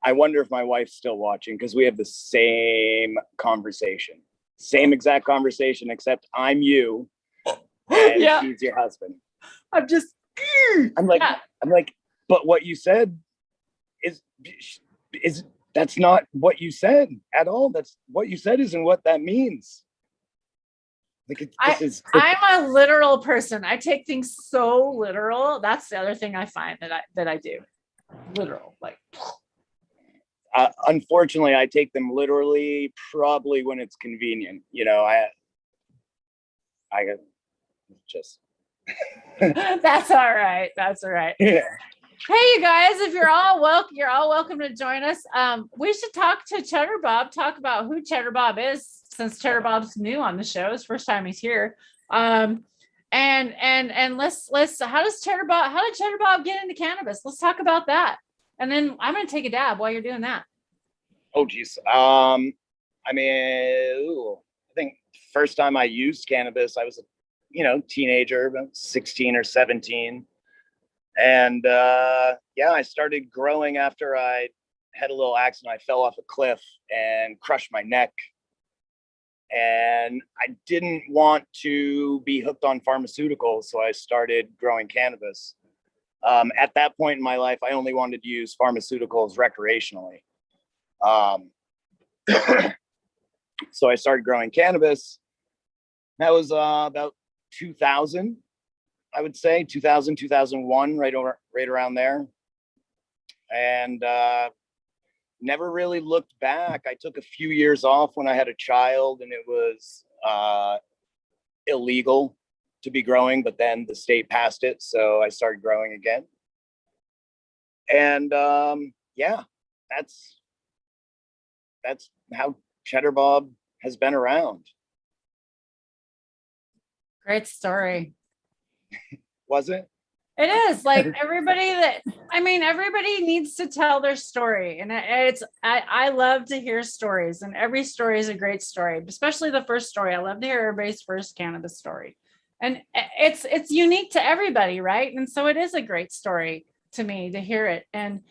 Speaker 2: I wonder if my wife's still watching because we have the same conversation. Same exact conversation, except I'm you and she's your husband. I'm like, but what you said is that's not what you said at all. That's what you said isn't what that means. Like
Speaker 1: I'm a literal person. I take things so literal. That's the other thing I find that I do. Literal, like.
Speaker 2: Unfortunately, I take them literally, probably when it's convenient. You know, I just.
Speaker 1: That's all right. That's all right.
Speaker 2: Yeah.
Speaker 1: Hey, you guys, if you're all welcome to join us. We should talk to Cheddar Bob, talk about who Cheddar Bob is, since Cheddar Bob's new on the show. It's first time he's here. And let's how did Cheddar Bob get into cannabis? Let's talk about that. And then I'm gonna take a dab while you're doing that.
Speaker 2: Oh geez. I think first time I used cannabis, I was a teenager, about 16 or 17. And I started growing after I had a little accident. I fell off a cliff and crushed my neck. And I didn't want to be hooked on pharmaceuticals, so I started growing cannabis. At that point in my life, I only wanted to use pharmaceuticals recreationally. So I started growing cannabis. That was about 2000, I would say 2000, 2001, right around there. And never really looked back. I took a few years off when I had a child and it was illegal to be growing, but then the state passed it. So I started growing again. And that's how Cheddar Bob has been around.
Speaker 1: Great story.
Speaker 2: Was it?
Speaker 1: It is, like, everybody needs to tell their story. And I love to hear stories, and every story is a great story, especially the first story. I love to hear everybody's first cannabis story. And it's unique to everybody, right? And so it is a great story to me to hear it. And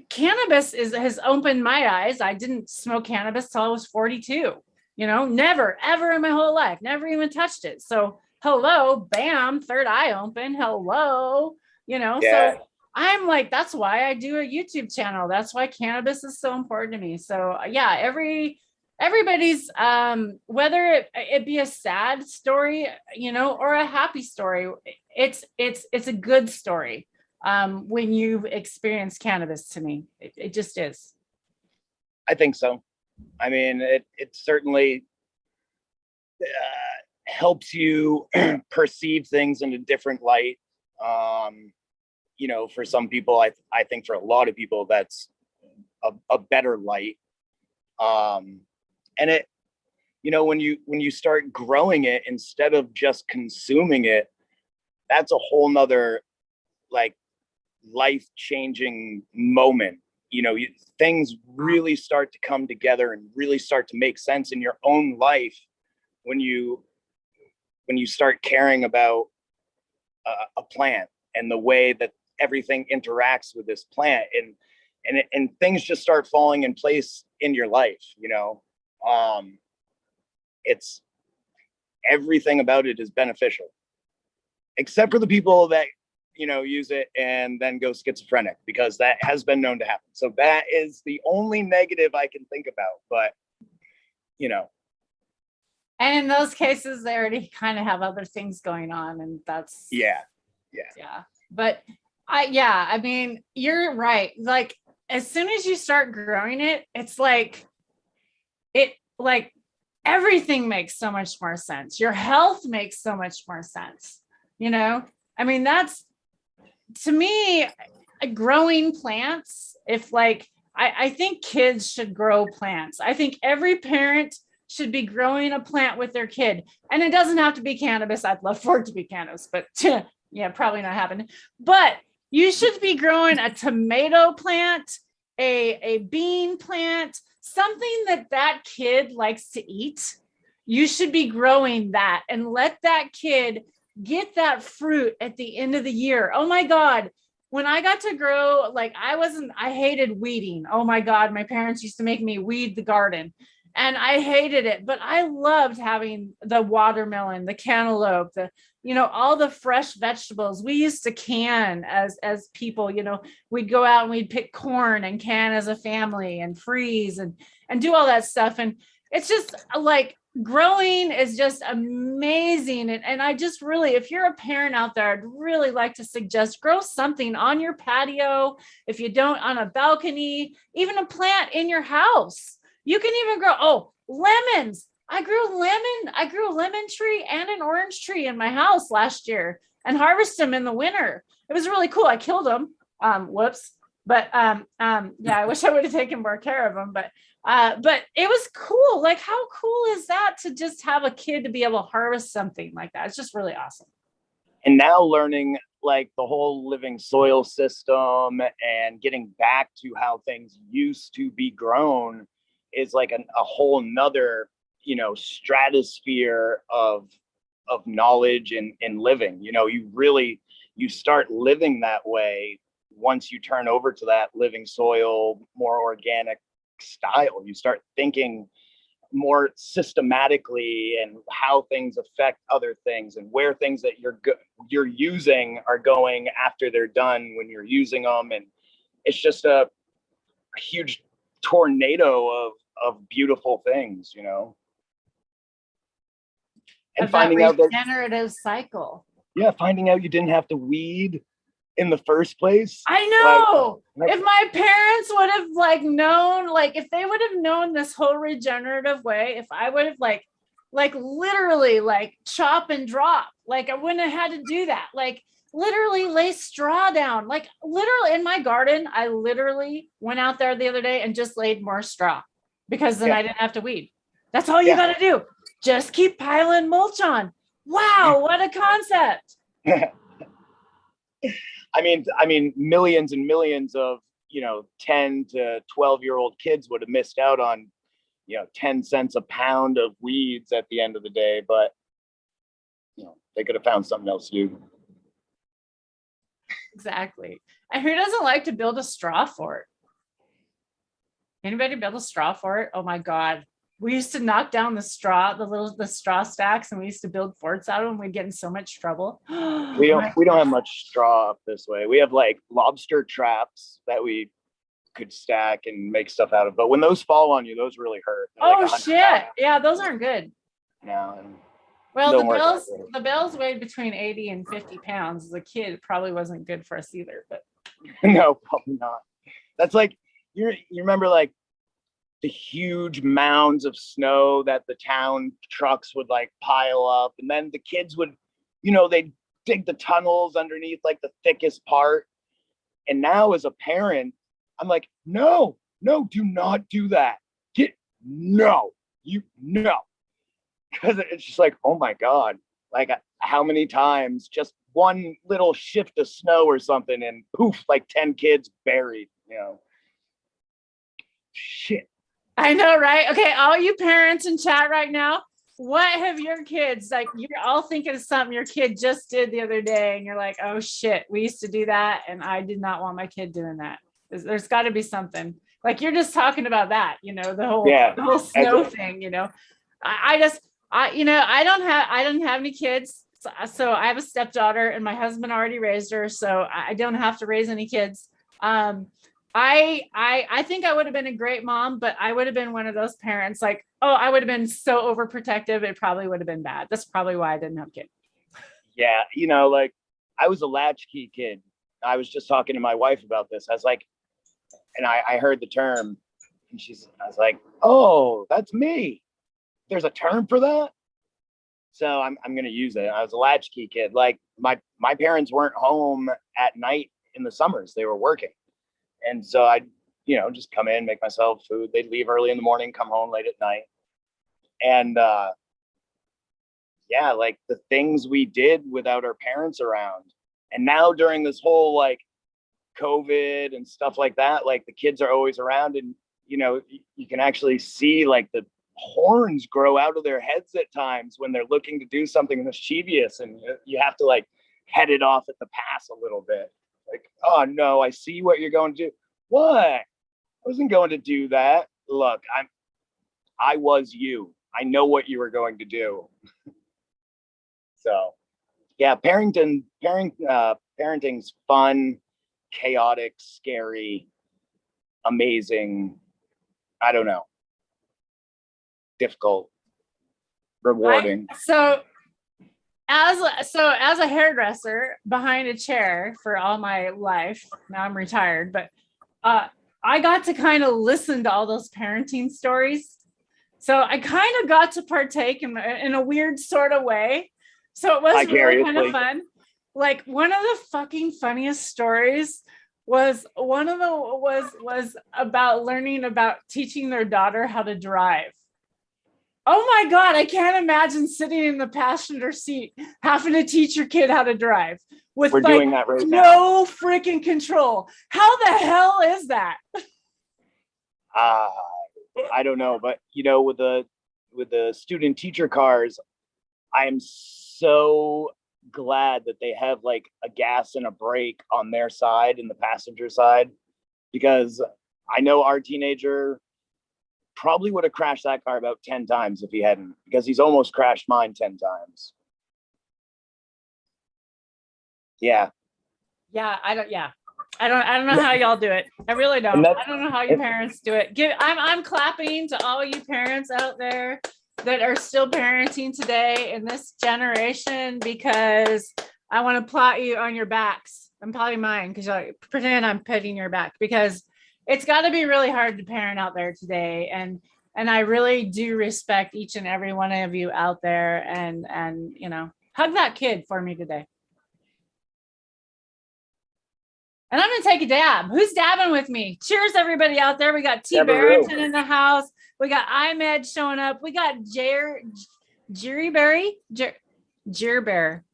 Speaker 1: cannabis has opened my eyes. I didn't smoke cannabis till I was 42. Never, ever in my whole life, never even touched it. So hello, bam, third eye open. Hello, So I'm like, that's why I do a YouTube channel. That's why cannabis is so important to me. So yeah, everybody's whether it be a sad story, or a happy story, it's a good story when you've experienced cannabis. To me, it just is.
Speaker 2: I think so. I mean, it certainly helps you perceive things in a different light. For some people, I think for a lot of people, that's a better light. And it, when you start growing it instead of just consuming it, that's a whole nother like life-changing moment. Things really start to come together and really start to make sense in your own life when you start caring about a plant and the way that everything interacts with this plant, and things just start falling in place in your life. It's everything about it is beneficial, except for the people that use it and then go schizophrenic, because that has been known to happen. So that is the only negative I can think about. But
Speaker 1: and in those cases, they already kind of have other things going on, and that's
Speaker 2: yeah.
Speaker 1: But I mean, you're right. Like as soon as you start growing it, it's like everything makes so much more sense. Your health makes so much more sense. You know, I mean, that's to me, growing plants. If like, I think kids should grow plants. I think every parent should be growing a plant with their kid. And it doesn't have to be cannabis. I'd love for it to be cannabis, but yeah, probably not happening. But you should be growing a tomato plant, a bean plant, something that kid likes to eat. You should be growing that and let that kid get that fruit at the end of the year. Oh my God. When I got to grow, like I hated weeding. Oh my God. My parents used to make me weed the garden and I hated it, but I loved having the watermelon, the cantaloupe, all the fresh vegetables we used to can as people. We'd go out and we'd pick corn and can as a family and freeze and do all that stuff. And it's just like growing is just amazing. And I just really, if you're a parent out there, I'd really like to suggest grow something on your patio. If you don't, on a balcony, even a plant in your house. You can even grow, lemons. I grew a lemon tree and an orange tree in my house last year and harvested them in the winter. It was really cool. I killed them. Whoops. But I wish I would have taken more care of them. But it was cool. Like, how cool is that to just have a kid to be able to harvest something like that? It's just really awesome.
Speaker 2: And now learning like the whole living soil system and getting back to how things used to be grown is like a whole nother, stratosphere of knowledge and living. You start living that way once you turn over to that living soil, more organic style. You start thinking more systematically and how things affect other things and where things that you're using are going after they're done when you're using them. And it's just a huge tornado of beautiful things, and finding out that
Speaker 1: regenerative cycle.
Speaker 2: Yeah, finding out you didn't have to weed in the first place.
Speaker 1: I know. If my parents would have known, if they would have known this whole regenerative way, if I would have literally chop and drop, I wouldn't have had to do that. Literally lay straw down. Literally in my garden, I literally went out there the other day and just laid more straw because then I didn't have to weed. That's all you got to do. Just keep piling mulch on. Wow, what a concept.
Speaker 2: I mean, millions and millions of, 10 to 12-year-old kids would have missed out on, 10 cents a pound of weeds at the end of the day, but, they could have found something else to do.
Speaker 1: Exactly. And who doesn't like to build a straw fort? Anybody build a straw fort? Oh my God. We used to knock down the straw stacks, and we used to build forts out of them. We'd get in so much trouble.
Speaker 2: We don't have much straw up this way. We have lobster traps that we could stack and make stuff out of. But when those fall on you, those really hurt.
Speaker 1: Oh shit! Pounds. Yeah, those aren't good.
Speaker 2: No.
Speaker 1: Well, the bells weighed between 80 and 50 pounds. As a kid, it probably wasn't good for us either. But
Speaker 2: no, probably not. That's you remember the huge mounds of snow that the town trucks would pile up, and then the kids would, they'd dig the tunnels underneath the thickest part. And now as a parent, I'm like, no, do not do that. No. Because it's just oh my God, how many times just one little shift of snow or something and poof, 10 kids buried, Shit.
Speaker 1: I know, right? Okay, all you parents in chat right now, what have your kids, you're all thinking of something your kid just did the other day, and you're like, oh shit, we used to do that, and I did not want my kid doing that. There's got to be something. You're just talking about that, the whole snow thing, I don't have any kids, so I have a stepdaughter, and my husband already raised her, so I don't have to raise any kids. I think I would have been a great mom, but I would have been one of those parents I would have been so overprotective. It probably would have been bad. That's probably why I didn't have kids.
Speaker 2: Yeah. I was a latchkey kid. I was just talking to my wife about this. I was like, and I heard the term, and I was like, oh, that's me. There's a term for that. So I'm gonna use it. I was a latchkey kid. Like my parents weren't home at night in the summers; they were working, and so I'd just come in, make myself food. They'd leave early in the morning, come home late at night, and yeah, like the things we did without our parents around. And now during this whole like COVID and stuff like that, like the kids are always around, and you can actually see like the horns grow out of their heads at times when they're looking to do something mischievous, and you have to like head it off at the pass a little bit. Like, oh no, I see what you're going to do. What? I wasn't going to do that. Look, I was you. I know what you were going to do. So yeah, parenting's fun, chaotic, scary, amazing. I don't know. Difficult, rewarding.
Speaker 1: So as a hairdresser behind a chair for all my life, now I'm retired, but I got to kind of listen to all those parenting stories. So I kind of got to partake in a weird sort of way. So it was really kind of fun. Like one of the fucking funniest stories was about learning about teaching their daughter how to drive. Oh my God, I can't imagine sitting in the passenger seat having to teach your kid how to drive with
Speaker 2: We're doing that right now.
Speaker 1: No freaking control. How the hell is that?
Speaker 2: I don't know, but with the student teacher cars, I am so glad that they have like a gas and a brake on their side in the passenger side, because I know our teenager probably would have crashed that car about 10 times if he hadn't, because he's almost crashed mine 10 times. Yeah.
Speaker 1: I don't know how y'all do it. I really don't. I don't know how your parents do it. I'm clapping to all you parents out there that are still parenting today in this generation, because I want to plot you on your backs. I'm plotting mine because I pretend I'm patting your back, because it's got to be really hard to parent out there today. And I really do respect each and every one of you out there, and hug that kid for me today. And I'm going to take a dab. Who's dabbing with me? Cheers, everybody out there. We got T. Barrington in the house. We got IMED showing up. We got Jerry Berry. Bear.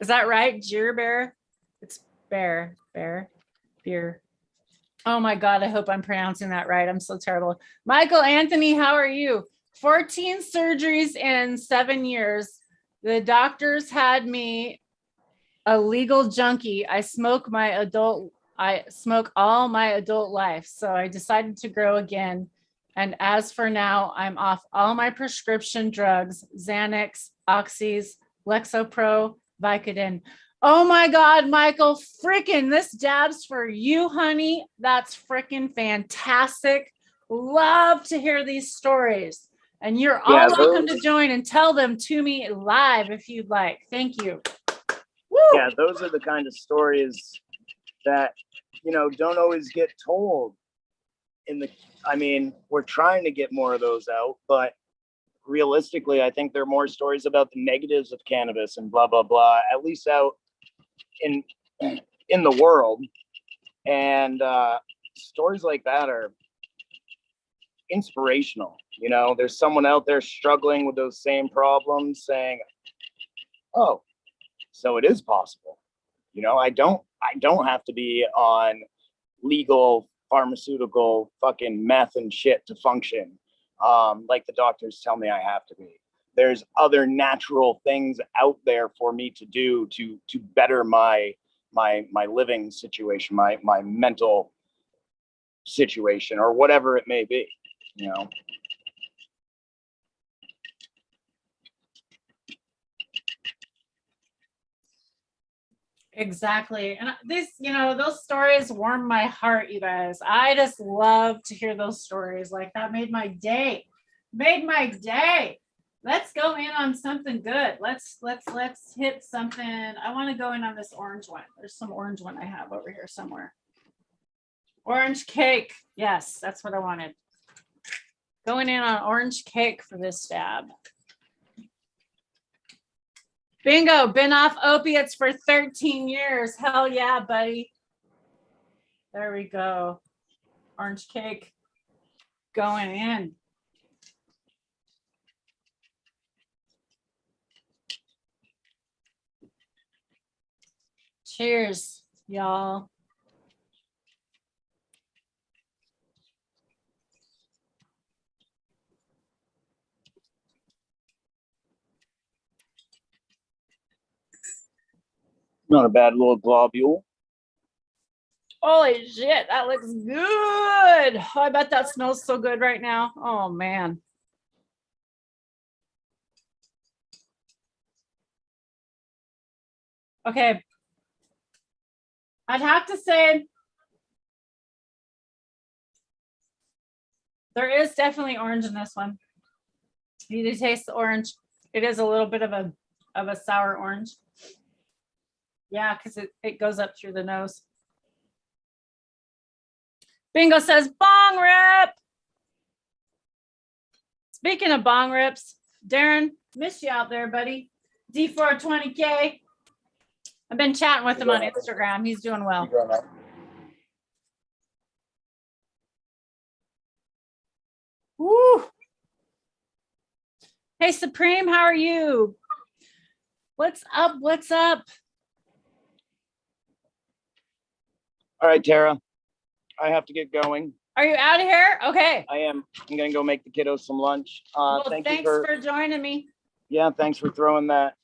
Speaker 1: Is that right? Jerry Bear? It's bear. Beer. Oh my God, I hope I'm pronouncing that right. I'm so terrible. Michael Anthony, how are you? 14 surgeries in 7 years. The doctors had me a legal junkie. I smoke all my adult life. So I decided to grow again. And as for now, I'm off all my prescription drugs, Xanax, Oxys, Lexapro, Vicodin. Oh my God, Michael, freaking this dab's for you, honey. That's freaking fantastic. Love to hear these stories. And you're all welcome to join and tell them to me live if you'd like. Thank you. Woo!
Speaker 2: Yeah, those are the kind of stories that, don't always get told we're trying to get more of those out, but realistically, I think there are more stories about the negatives of cannabis and blah, blah, blah, at least out in the world. And stories like that are inspirational. There's someone out there struggling with those same problems saying, oh, so it is possible. I don't have to be on legal pharmaceutical fucking meth and shit to function, like the doctors tell me I have to be. There's other natural things out there for me to do to better my living situation, my mental situation, or whatever it may be.
Speaker 1: Exactly. And those stories warm my heart, you guys. I just love to hear those stories. Like, that made my day. Let's go in on something good. Let's hit something. I want to go in on this orange one. There's some orange one I have over here somewhere. Orange cake. Yes, that's what I wanted. Going in on orange cake for this dab. Bingo, been off opiates for 13 years. Hell yeah, buddy. There we go. Orange cake going in. Cheers, y'all.
Speaker 2: Not a bad little globule.
Speaker 1: Holy shit, that looks good. Oh, I bet that smells so good right now. Oh, man. Okay. I'd have to say there is definitely orange in this one. You do taste the orange. It is a little bit of a sour orange. Yeah, because it goes up through the nose. Bingo says bong rip. Speaking of bong rips, Darren, miss you out there, buddy. D420K. I've been chatting with him on Instagram. He's doing well. Woo. Hey, Supreme, how are you? What's up? What's up?
Speaker 2: All right, Tara. I have to get going.
Speaker 1: Are you out of here? Okay.
Speaker 2: I am. I'm gonna go make the kiddos some lunch.
Speaker 1: Well, thanks for joining me.
Speaker 2: Yeah, thanks for throwing that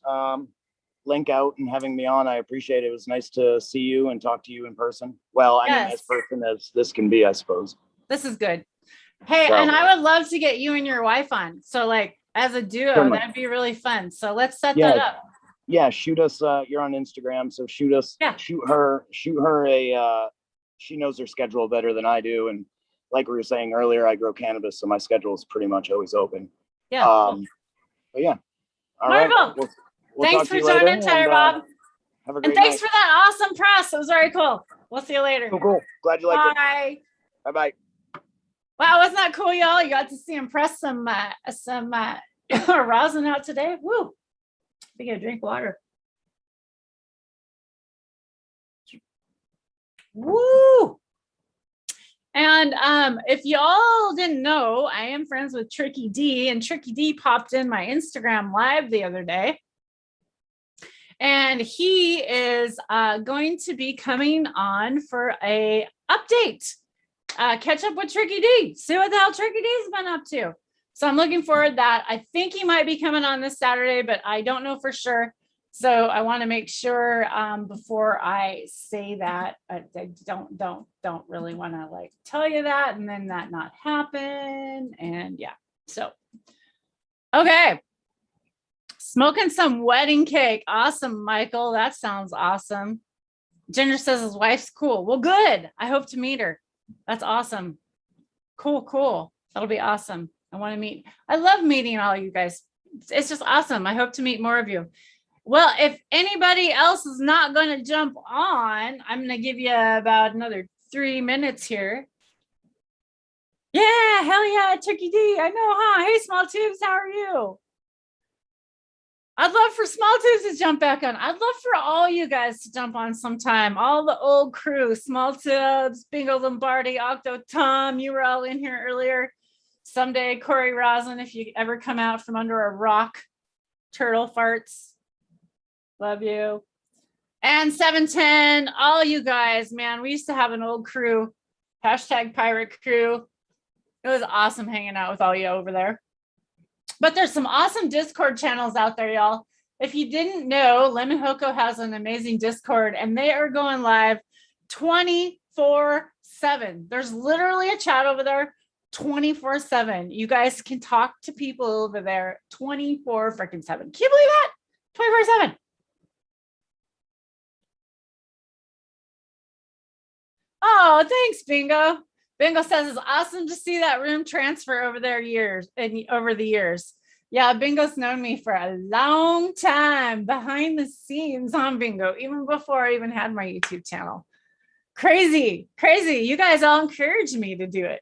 Speaker 2: link out and having me on. I appreciate it. It was nice to see you and talk to you in person. Well, I mean, as person as this can be, I suppose.
Speaker 1: This is good. Hey, so, and I would love to get you and your wife on. So, like, as a duo, certainly. That'd be really fun. So let's set that up.
Speaker 2: Yeah, shoot us. You're on Instagram, so shoot us. Yeah. Shoot her a. She knows her schedule better than I do, and like we were saying earlier, I grow cannabis, so my schedule is pretty much always open.
Speaker 1: Yeah.
Speaker 2: But yeah.
Speaker 1: All right. We'll thanks for joining, Cheddar Bob.
Speaker 2: Have a great
Speaker 1: and thanks
Speaker 2: night.
Speaker 1: For that awesome press. It was very cool. We'll see you later.
Speaker 2: Cool. Glad you liked
Speaker 1: it.
Speaker 2: Bye. Bye.
Speaker 1: Wow, wasn't that cool, y'all? You got to see him press some rosin out today. Woo! We gotta drink water. Woo! And if y'all didn't know, I am friends with Tricky D, and Tricky D popped in my Instagram live the other day. And he is going to be coming on for a update. Catch up with Tricky D. See what the hell Tricky D's been up to. So I'm looking forward to that. I think he might be coming on this Saturday, but I don't know for sure. So I want to make sure before I say that, I don't really want to like tell you that and then that not happen. And yeah, so okay. Smoking some wedding cake. Awesome, Michael. That sounds awesome. Ginger says his wife's cool. Well, good. I hope to meet her. That's awesome. Cool. That'll be awesome. I want to meet. I love meeting all you guys. It's just awesome. I hope to meet more of you. Well, if anybody else is not going to jump on, I'm going to give you about another 3 minutes here. Yeah, hell yeah, Tricky D. I know, huh? Hey, Small Tubes, how are you? I'd love for Small Tubes to jump back on. I'd love for all you guys to jump on sometime. All the old crew, Small Tubes, Bingo Lombardi, Octo Tom, you were all in here earlier. Someday, Corey Rosin, if you ever come out from under a rock, Turtle Farts. Love you. And 710, all you guys, man, we used to have an old crew, hashtag pirate crew. It was awesome hanging out with all you over there. But there's some awesome Discord channels out there, y'all. If you didn't know, Lemon Hoko has an amazing Discord, and they are going live 24/7. There's literally a chat over there 24/7. You guys can talk to people over there 24/7. Can you believe that? 24/7. Oh, thanks, Bingo. Bingo says it's awesome to see that room transfer over the years. Yeah, Bingo's known me for a long time behind the scenes on Bingo, even before I even had my YouTube channel. Crazy, crazy. You guys all encouraged me to do it.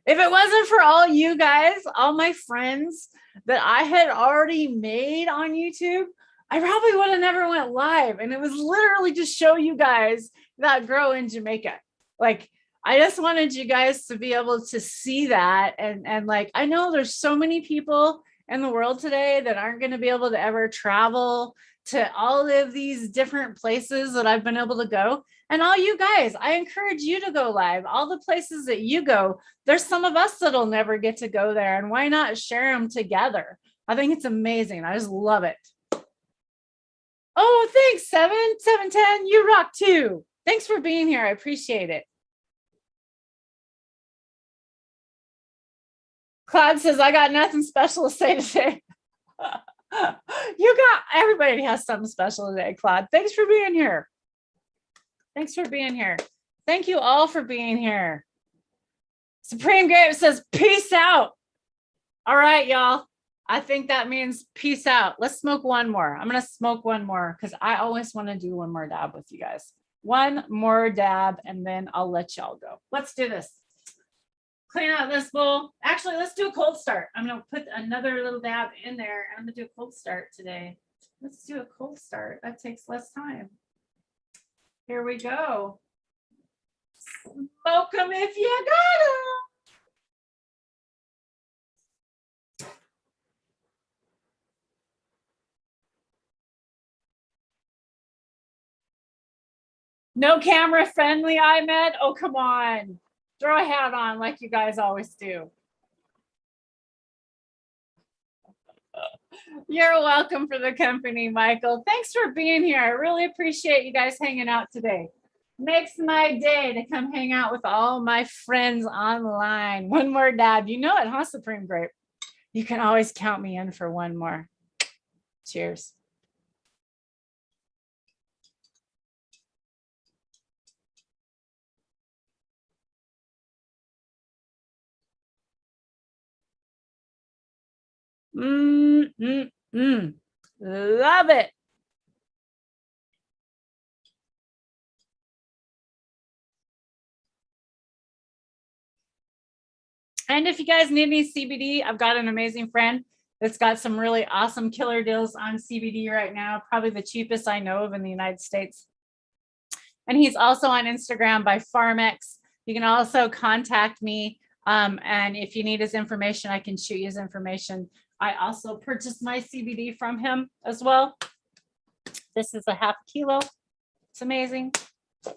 Speaker 1: If it wasn't for all you guys, all my friends that I had already made on YouTube, I probably would have never went live. And it was literally to show you guys that grow in Jamaica. Like, I just wanted you guys to be able to see that. And like, I know there's so many people in the world today that aren't going to be able to ever travel to all of these different places that I've been able to go. And all you guys, I encourage you to go live. All the places that you go, there's some of us that'll never get to go there. And why not share them together? I think it's amazing. I just love it. Oh, thanks, 710. You rock too. Thanks for being here. I appreciate it. Claude says, I got nothing special to say today. You got, everybody has something special today, Claude. Thanks for being here. Thanks for being here. Thank you all for being here. Supreme Grape says, peace out. All right, y'all. I think that means peace out. Let's smoke one more. I'm going to smoke one more because I always want to do one more dab with you guys. One more dab, and then I'll let y'all go. Let's do this. Clean out this bowl. Actually, let's do a cold start. I'm going to put another little dab in there. I'm going to do a cold start today. Let's do a cold start. That takes less time. Here we go. Smoke them if you got them. No camera friendly, Ahmed. Oh, come on. Throw a hat on like you guys always do. You're welcome for the company, Michael. Thanks for being here. I really appreciate you guys hanging out today. Makes my day to come hang out with all my friends online. One more dab. You know it, huh, Supreme Grape? You can always count me in for one more. Cheers. Love it. And if you guys need any CBD, I've got an amazing friend that's got some really awesome killer deals on CBD right now, probably the cheapest I know of in the United States. And he's also on Instagram by Pharmex. You can also contact me. And if you need his information, I can shoot you his information. I also purchased my CBD from him as well. This is a half kilo. It's amazing.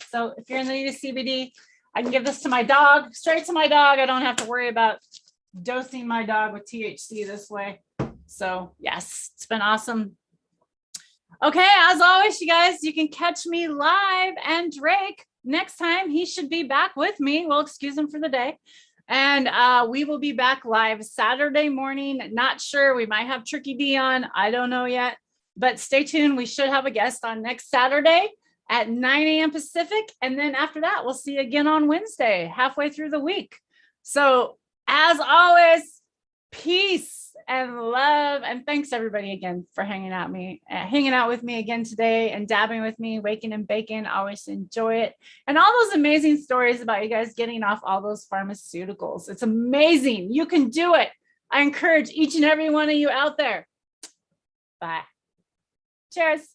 Speaker 1: So if you're in the need of CBD, I can give this to my dog, straight to my dog. I don't have to worry about dosing my dog with THC this way. So yes, it's been awesome. Okay, as always, you guys, you can catch me live and Drake next time. He should be back with me. We'll excuse him for the day. And we will be back live Saturday morning. Not sure. We might have Tricky D on. I don't know yet. But stay tuned. We should have a guest on next Saturday at 9 a.m. Pacific. And then after that, we'll see you again on Wednesday, halfway through the week. So as always, peace and love. And thanks everybody again for hanging out with me again today and dabbing with me, waking and baking. I always enjoy it. And all those amazing stories about you guys getting off all those pharmaceuticals. It's amazing. You can do it. I encourage each and every one of you out there. Bye. Cheers.